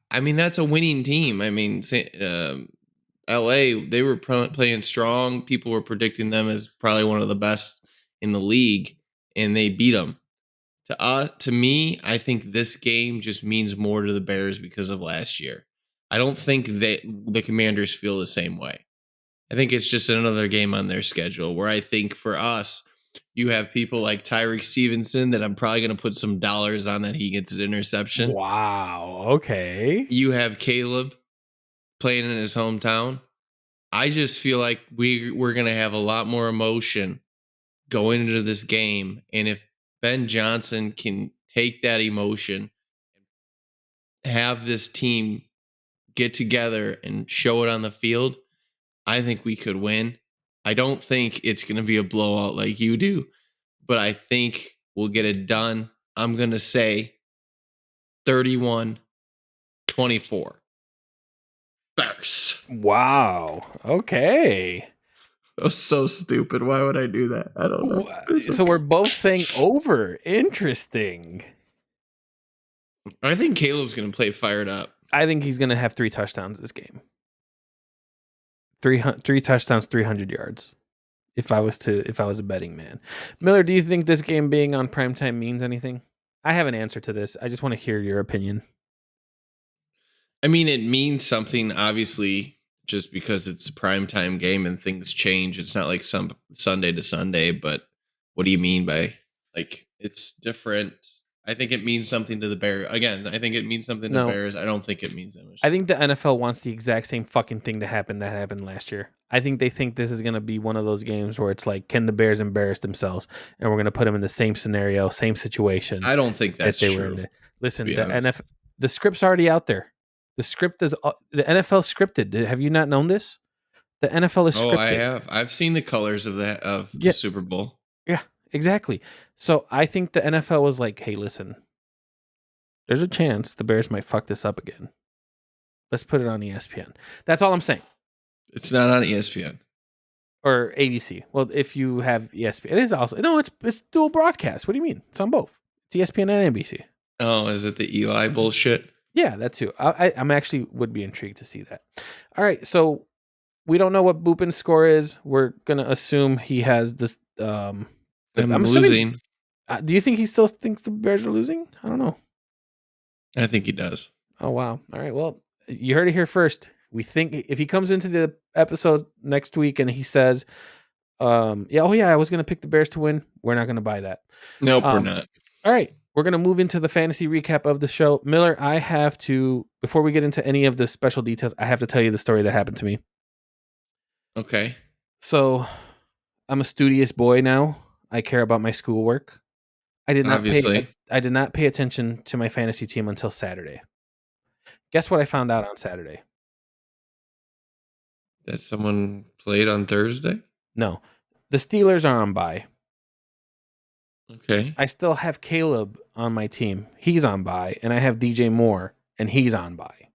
I mean, that's a winning team. I mean, LA, they were playing strong. People were predicting them as probably one of the best in the league, and they beat them. To me, I think this game just means more to the Bears because of last year. I don't think that the Commanders feel the same way. I think it's just another game on their schedule where I think for us, you have people like Tyreek Stevenson that I'm probably going to put some dollars on that he gets an interception.
Wow. Okay.
You have Caleb playing in his hometown. I just feel like we're going to have a lot more emotion going into this game. And if Ben Johnson can take that emotion, have this team get together and show it on the field, I think we could win. I don't think it's going to be a blowout like you do, but I think we'll get it done. I'm going to say 31-24. Bears.
Wow. Okay.
That was so stupid. Why would I do that? I don't know.
So we're both saying over. Interesting.
I think Caleb's going to play fired up.
I think he's going to have 3 touchdowns this game. 3 touchdowns, 300 yards. If I was a betting man. Miller, do you think this game being on primetime means anything? I have an answer to this. I just want to hear your opinion.
I mean, it means something, obviously, just because it's a primetime game and things change. It's not like some Sunday to Sunday, but what do you mean by, like, it's different? I think it means something to the Bears. Again, I think it means something to the Bears. I don't think it means that much.
I think the NFL wants the exact same fucking thing to happen that happened last year. I think they think this is going to be one of those games where it's like, can the Bears embarrass themselves? And we're going to put them in the same scenario, same situation.
I don't think that's true.
Listen, the script's already out there. The script is the NFL scripted. Have you not known this? The NFL is scripted.
Oh, I have. I've seen the colors of the Super Bowl.
Yeah, exactly. So I think the NFL was like, hey, listen, there's a chance the Bears might fuck this up again. Let's put it on ESPN. That's all I'm saying.
It's not on ESPN.
Or ABC. Well, if you have ESPN, it is also it's dual broadcast. What do you mean? It's on both. It's ESPN and NBC.
Oh, is it the Eli bullshit?
Yeah, that too. I'm actually would be intrigued to see that. All right, so we don't know what Boopin's score is. We're gonna assume he has this.
I'm losing.
Do you think he still thinks the Bears are losing? I don't know.
I think he does.
Oh wow! All right. Well, you heard it here first. We think if he comes into the episode next week and he says, I was gonna pick the Bears to win. We're not gonna buy that.
Nope, we're not.
All right. We're going to move into the fantasy recap of the show. Miller, before we get into any of the special details, I have to tell you the story that happened to me.
Okay.
So I'm a studious boy now. I care about my schoolwork. I did not pay attention to my fantasy team until Saturday. Guess what I found out on Saturday?
That someone played on Thursday?
No. The Steelers are on bye.
Okay.
I still have Caleb on my team. He's on bye. And I have DJ Moore, and he's on bye.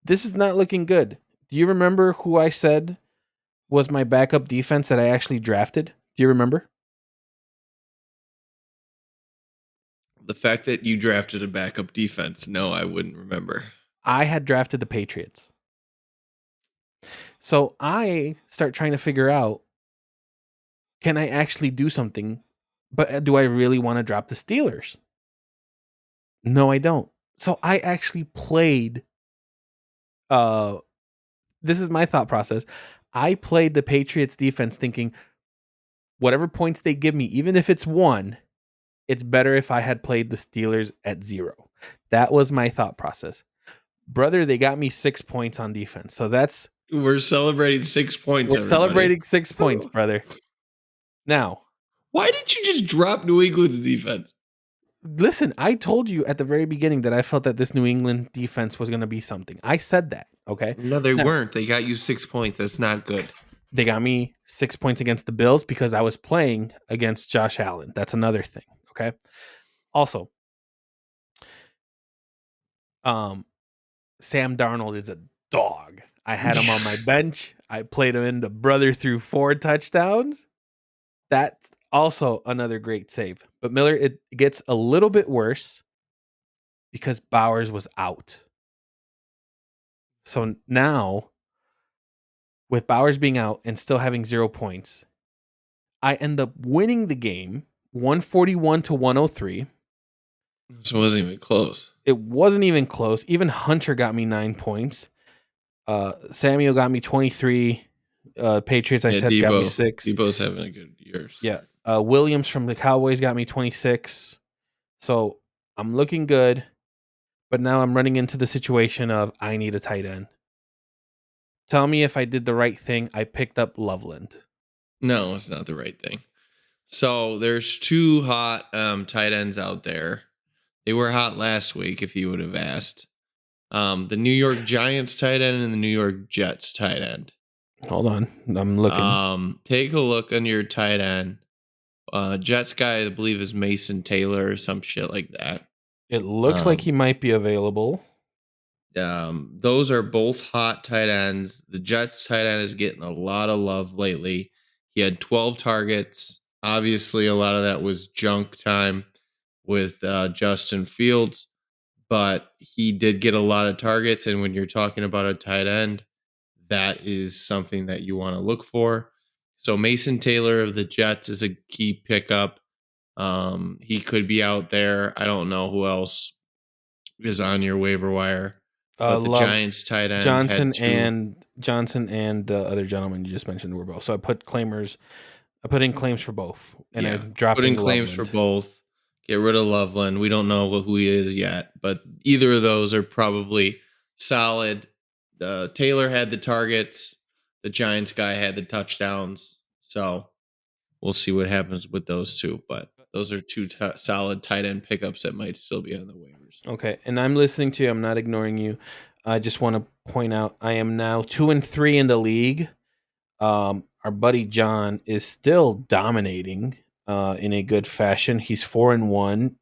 This is not looking good. Do you remember who I said was my backup defense that I actually drafted? Do you remember?
The fact that you drafted a backup defense, no, I wouldn't remember.
I had drafted the Patriots. So I start trying to figure out, can I actually do something? But do I really want to drop the Steelers? No, I don't. So I actually played. This is my thought process. I played the Patriots defense thinking, whatever points they give me, even if it's 1, it's better if I had played the Steelers at 0. That was my thought process. Brother, they got me 6 points on defense. So
we're celebrating 6 points.
We're celebrating 6 points, brother. Now,
why did you just drop New England's defense?
Listen, I told you at the very beginning that I felt that this New England defense was going to be something. I said that, okay?
No, they weren't. They got you 6 points. That's not good.
They got me 6 points against the Bills because I was playing against Josh Allen. That's another thing, okay? Also, Sam Darnold is a dog. I had him on my bench. I played him in. The brother threw 4 touchdowns. That's also another great save. But Miller, it gets a little bit worse because Bowers was out. So now, with Bowers being out and still having 0 points, I end up winning the game 141-103.
So it wasn't even close.
It wasn't even close. Even Hunter got me 9 points. Samuel got me 23. Patriots, got me 6.
Debo's having a good year.
Yeah. Williams from the Cowboys got me 26. So I'm looking good. But now I'm running into the situation of I need a tight end. Tell me if I did the right thing. I picked up Loveland.
No, it's not the right thing. So there's 2 hot tight ends out there. They were hot last week, if you would have asked. The New York Giants tight end and the New York Jets tight end.
Hold on. I'm looking.
Take a look on your tight end. Jets guy, I believe, is Mason Taylor or some shit like that.
It looks like he might be available.
Those are both hot tight ends. The Jets tight end is getting a lot of love lately. He had 12 targets. Obviously, a lot of that was junk time with Justin Fields, but he did get a lot of targets. And when you're talking about a tight end, that is something that you want to look for. So Mason Taylor of the Jets is a key pickup. He could be out there. I don't know who else is on your waiver wire, but the
Love
Giants tight end had
Johnson
two.
and the other gentleman you just mentioned were both. So I put in claims for both, and
Yeah,
I'm
put in
dropping
claims for
Loveland.
both. Get rid of Loveland. We don't know who he is yet, but either of those are probably solid. Taylor had the targets. The Giants guy had the touchdowns. So we'll see what happens with those two. But those are two solid tight end pickups that might still be on the waivers.
Okay, and I'm listening to you. I'm not ignoring you. I just want to point out I am now 2-3 in the league. Our buddy John is still dominating in a good fashion. He's 4-1.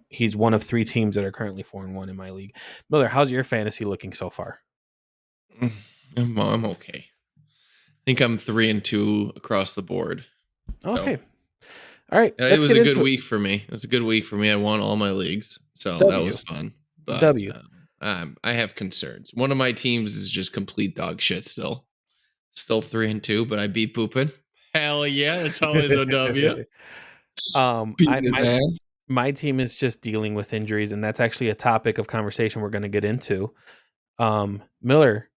He's one of 3 teams that are currently 4-1 in my league. Miller, how's your fantasy looking so far?
I'm okay. I think I'm 3-2 across the board.
Okay.
So
All right,
it
let's
was
get
a good
into it.
week for me. It was a good week for me. I won all my leagues, so that
W.
was fun. But
W.
I have concerns. One of my teams is just complete dog shit still. Still 3-2, but I beat Boopin. Hell yeah, that's always a W. Beat
I
his ass.
my team is just dealing with injuries, and that's actually a topic of conversation we're going to get into. Miller,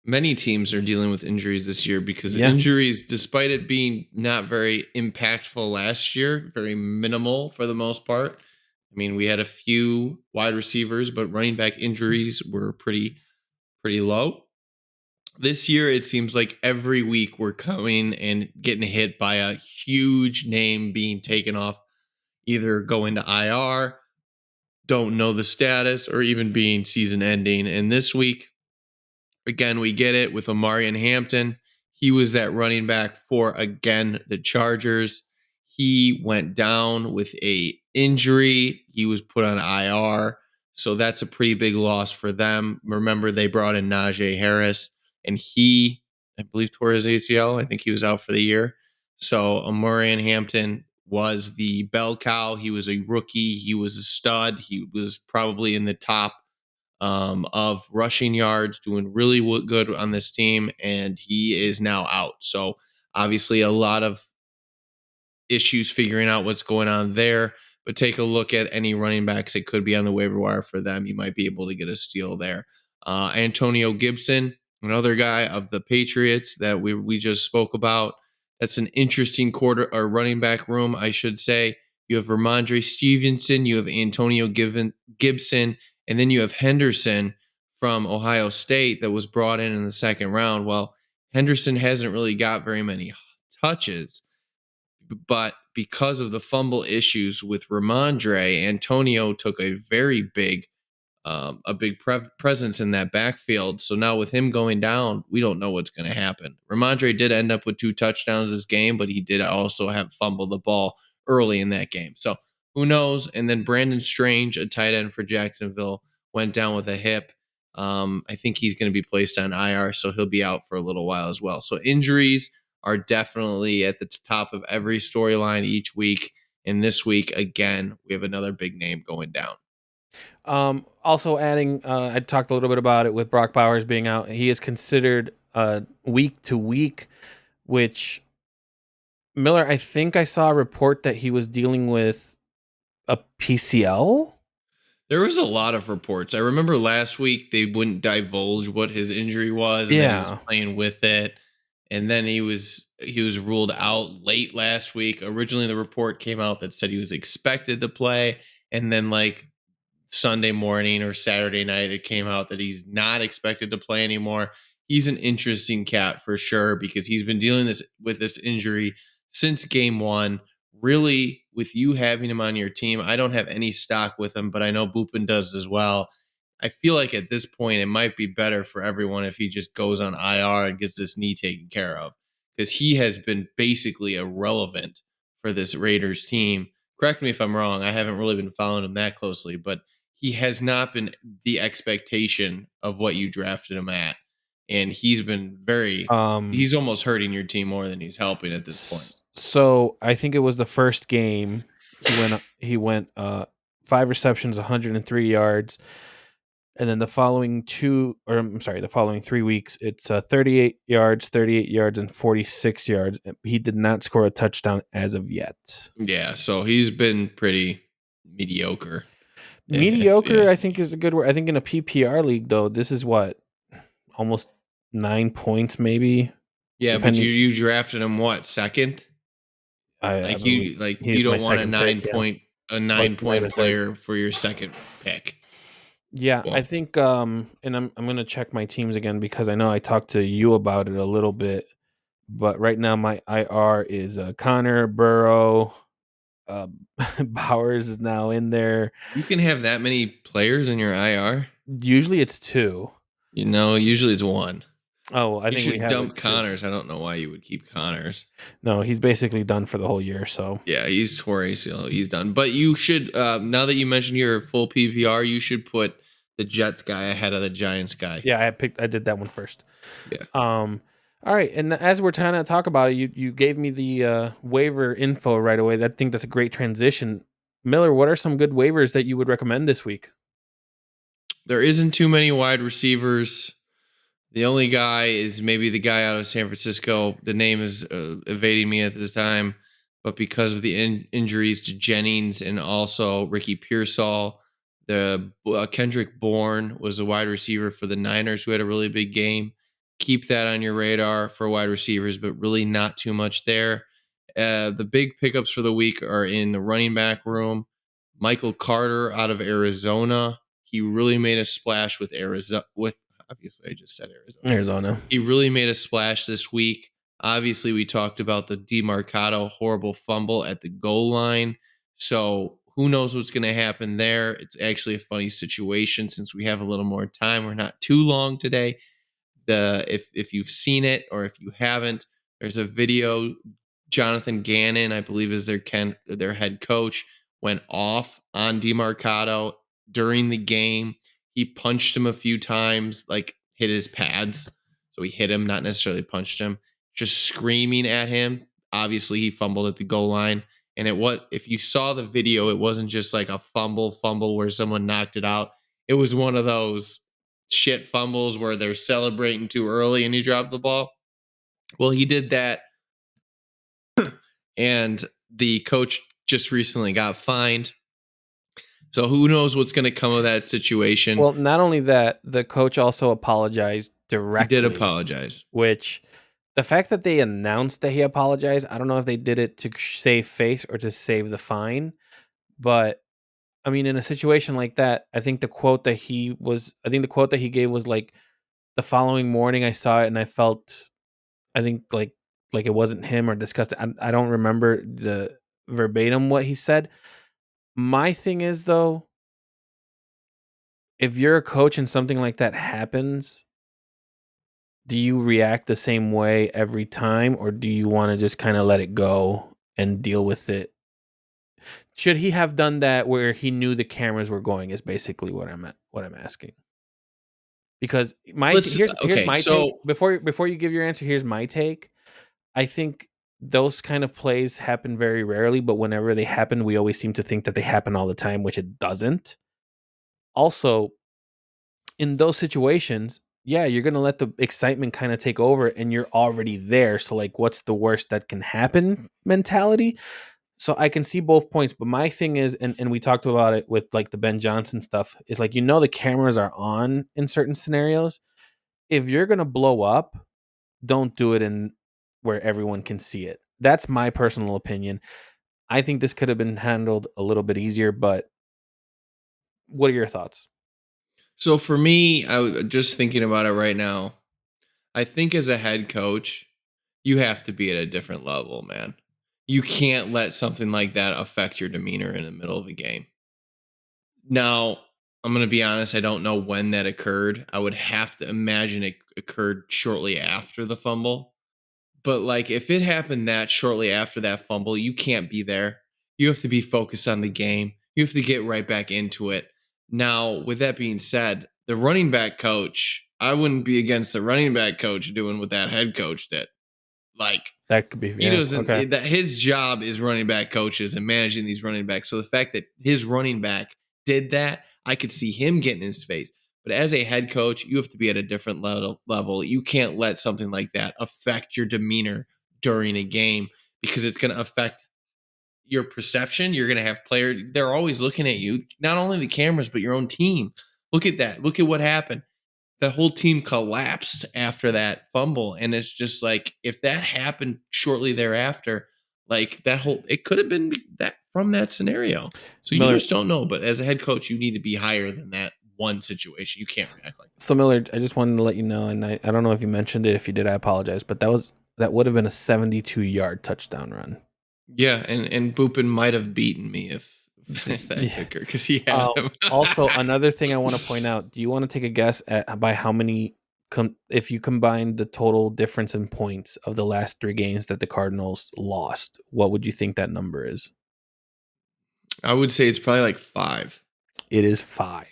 Many teams are dealing with injuries this year because
yeah,
injuries, despite it being not very impactful last year, very minimal for the most part. I mean, we had a few wide receivers, but running back injuries were pretty low. This year, it seems like every week we're coming and getting hit by a huge name being taken off, either going to IR, don't know the status, or even being season ending. And this week, again, we get it with Amari and Hampton. He was that running back for, again, the Chargers. He went down with a injury. He was put on IR. So that's a pretty big loss for them. Remember, they brought in Najee Harris, and he, I believe, tore his ACL. I think he was out for the year. So Amari and Hampton was the bell cow. He was a rookie. He was a stud. He was probably in the top of rushing yards, doing really good on this team, and he is now out. So obviously, a lot of issues figuring out what's going on there. But take a look at any running backs that could be on the waiver wire for them. You might be able to get a steal there. Antonio Gibson, another guy of the Patriots that we just spoke about. That's an interesting quarter or running back room, I should say. You have Ramondre Stevenson, you have Antonio Gibson, and then you have Henderson from Ohio State that was brought in the second round. Well, Henderson hasn't really got very many touches, but because of the fumble issues with Ramondre, Antonio took a very big presence in that backfield. So now with him going down, we don't know what's going to happen. Ramondre did end up with 2 touchdowns this game, but he did also have fumbled the ball early in that game. So who knows? And then Brandon Strange, a tight end for Jacksonville, went down with a hip. I think he's going to be placed on IR, so he'll be out for a little while as well. So injuries are definitely at the top of every storyline each week. And this week, again, we have another big name going down.
Also adding, I talked a little bit about it with Brock Bowers being out. He is considered week to week, which Miller, I think I saw a report that he was dealing with a PCL.
There was a lot of reports. I remember last week they wouldn't divulge what his injury was, and that he was
Yeah.
playing with it. And then he was ruled out late last week. Originally, the report came out that said he was expected to play, and then like Sunday morning or Saturday night, it came out that he's not expected to play anymore. He's an interesting cat for sure because he's been dealing with this injury since game one. Really, with you having him on your team, I don't have any stock with him, but I know Boopin does as well. I feel like at this point, it might be better for everyone if he just goes on IR and gets this knee taken care of because he has been basically irrelevant for this Raiders team. Correct me if I'm wrong. I haven't really been following him that closely, but he has not been the expectation of what you drafted him at. And he's been he's almost hurting your team more than he's helping at this point.
So I think it was the first game he went 5 receptions, 103 yards. And then the following 3 weeks, it's 38 yards, and 46 yards. He did not score a touchdown as of yet.
Yeah, so he's been pretty mediocre.
Mediocre, I think, is a good word. I think in a PPR league, though, this is what, almost 9 points, maybe.
Yeah, but you drafted him what, second?
I believe
You don't want a 9-point
Right
player for your second pick.
Yeah,
Well,
I think and I'm gonna check my teams again because I know I talked to you about it a little bit, but right now my IR is Connor, Burrow, uh, Bowers is now in there.
you can have that many players in your IR.
Usually it's 2.
Usually it's 1.
Oh, I
You
think we
should
have
dump
it 2.
Connors. I don't know why you would keep Connors.
No, he's basically done for the whole year. So
Yeah, he's tore ACL. He's done. But you should now that you mentioned your full PPR, you should put the Jets guy ahead of the Giants guy.
yeah, I did that one first.
Yeah.
All right, and as we're trying to talk about it, you gave me the waiver info right away. I think that's a great transition. Miller, what are some good waivers that you would recommend this week?
There isn't too many wide receivers. The only guy is maybe the guy out of San Francisco. The name is evading me at this time, but because of the injuries to Jennings and also Ricky Pearsall, the Kendrick Bourne was a wide receiver for the Niners who had a really big game. Keep that on your radar for wide receivers, but really not too much there. The big pickups for the week are in the running back room. Michael Carter out of Arizona. He really made a splash with Arizona. Obviously, I just said
Arizona.
He really made a splash this week. Obviously, we talked about the DeMarcado horrible fumble at the goal line. So who knows what's going to happen there? It's actually a funny situation since we have a little more time. We're not too long today. If you've seen it or if you haven't, there's a video. Jonathan Gannon, I believe, is their head coach, went off on DeMarcado during the game. He punched him a few times, like hit his pads. So he hit him, not necessarily punched him, just screaming at him. Obviously, he fumbled at the goal line. And if you saw the video, it wasn't just like a fumble where someone knocked it out. It was one of those shit fumbles where they're celebrating too early and he dropped the ball. Well, he did that. And the coach just recently got fined. So who knows what's going to come of that situation.
Well, not only that, the coach also apologized directly.
He did apologize.
Which, the fact that they announced that he apologized, I don't know if they did it to save face or to save the fine. But, I mean, in a situation like that, I think the quote that he gave was like, the following morning I saw it and I felt, I think like it wasn't him or disgusted. I don't remember the verbatim what he said. My thing is, though, if you're a coach and something like that happens, do you react the same way every time, or do you want to just kind of let it go and deal with it? Should he have done that where he knew the cameras were going? Is basically what I'm asking. Because here's my take. Before you give your answer, here's my take. I think those kind of plays happen very rarely, but whenever they happen, we always seem to think that they happen all the time, which it doesn't. Also, in those situations, yeah, you're going to let the excitement kind of take over and you're already there. So, like, what's the worst that can happen mentality? So I can see both points, but my thing is, and we talked about it with like the Ben Johnson stuff, is like, the cameras are on in certain scenarios. If you're going to blow up, don't do it in where everyone can see it. That's my personal opinion. I think this could have been handled a little bit easier, but what are your thoughts?
So for me, just thinking about it right now, I think as a head coach, you have to be at a different level, man. You can't let something like that affect your demeanor in the middle of a game. Now, I'm going to be honest, I don't know when that occurred. I would have to imagine it occurred shortly after the fumble. But like if it happened that shortly after that fumble, you can't be there. You have to be focused on the game. You have to get right back into it. Now, with that being said, the running back coach, I wouldn't be against the running back coach doing what that head coach did. Like,
That could be,
he
yeah,
doesn't,
okay.
that his job is running back coaches and managing these running backs. So the fact that his running back did that, I could see him getting in his face. But as a head coach, you have to be at a different level. You can't let something like that affect your demeanor during a game because it's going to affect your perception. You're going to have players, they're always looking at you, not only the cameras, but your own team. Look at that. Look at what happened. The whole team collapsed after that fumble. And it's just like, if that happened shortly thereafter, like that whole, it could have been that from that scenario. So you just don't know. But as a head coach, you need to be higher than that one situation. You can't react like that.
So Miller, I just wanted to let you know, and I don't know if you mentioned it. If you did, I apologize. But that would have been a 72-yard touchdown run.
Yeah, and Boopin might have beaten me if that took her because he had him.
Also, another thing I want to point out: do you want to take a guess at by how many? If you combine the total difference in points of the last 3 games that the Cardinals lost, what would you think that number is?
I would say it's probably like 5.
It is 5.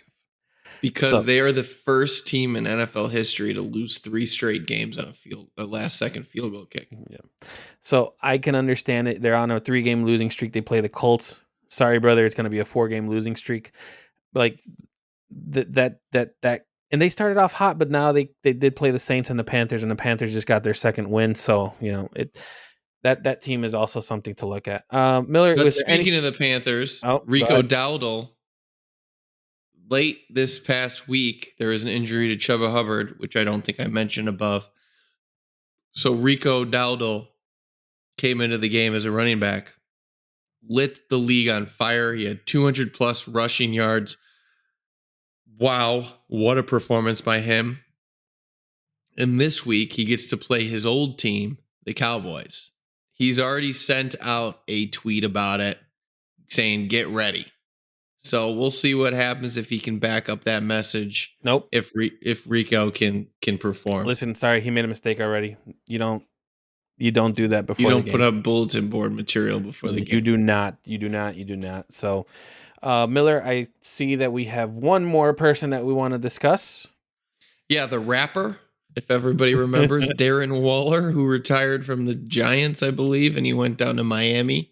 Because they are the first team in NFL history to lose 3 straight games on a last-second field goal kick.
Yeah. So I can understand it. They're on a 3-game losing streak. They play the Colts. Sorry, brother, it's going to be a 4-game losing streak. Like that, and they started off hot, but now they did play the Saints and the Panthers just got their second win. So that team is also something to look at. Miller.
But speaking of the Panthers, Rico Dowdle. Late this past week, there was an injury to Chuba Hubbard, which I don't think I mentioned above. So Rico Dowdle came into the game as a running back, lit the league on fire. He had 200-plus rushing yards. Wow, what a performance by him. And this week, he gets to play his old team, the Cowboys. He's already sent out a tweet about it saying, get ready. So we'll see what happens if he can back up that message.
Nope.
If Rico can perform.
Listen, sorry, he made a mistake already. You don't do that before.
You don't put up bulletin board material before the game.
You do not. So, Miller, I see that we have one more person that we want to discuss.
Yeah, the rapper. If everybody remembers, Darren Waller, who retired from the Giants, I believe, and he went down to Miami.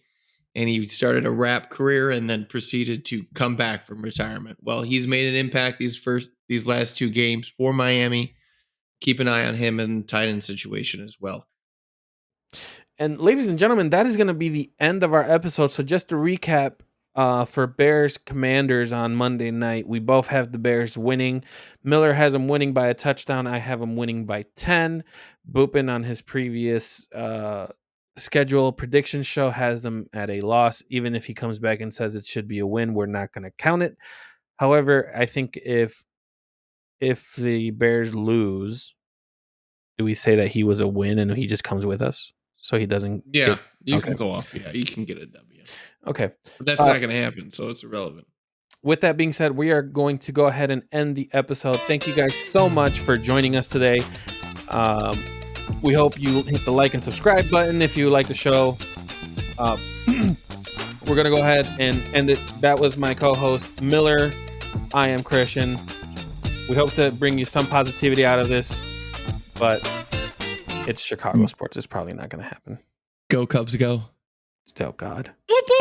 And he started a rap career and then proceeded to come back from retirement. Well, he's made an impact these last 2 games for Miami. Keep an eye on him in the tight end situation as well.
And ladies and gentlemen, that is going to be the end of our episode. So just to recap, for Bears Commanders on Monday night, we both have the Bears winning. Miller has them winning by a touchdown. I have them winning by 10. Boopin on his previous schedule prediction show has them at a loss. Even if he comes back and says it should be a win, we're not going to count it. However, I think if the Bears lose, do we say that he was a win and he just comes with us so he doesn't?
Yeah, you can go off. Yeah, you can get a W.
Okay,
but that's not going to happen, so it's irrelevant.
With that being said, we are going to go ahead and end the episode. Thank you guys so much for joining us today. We hope you hit the like and subscribe button if you like the show. We're going to go ahead and end it. That was my co-host, Miller. I am Christian. We hope to bring you some positivity out of this, but it's Chicago sports. It's probably not going to happen.
Go Cubs, go.
Oh, God.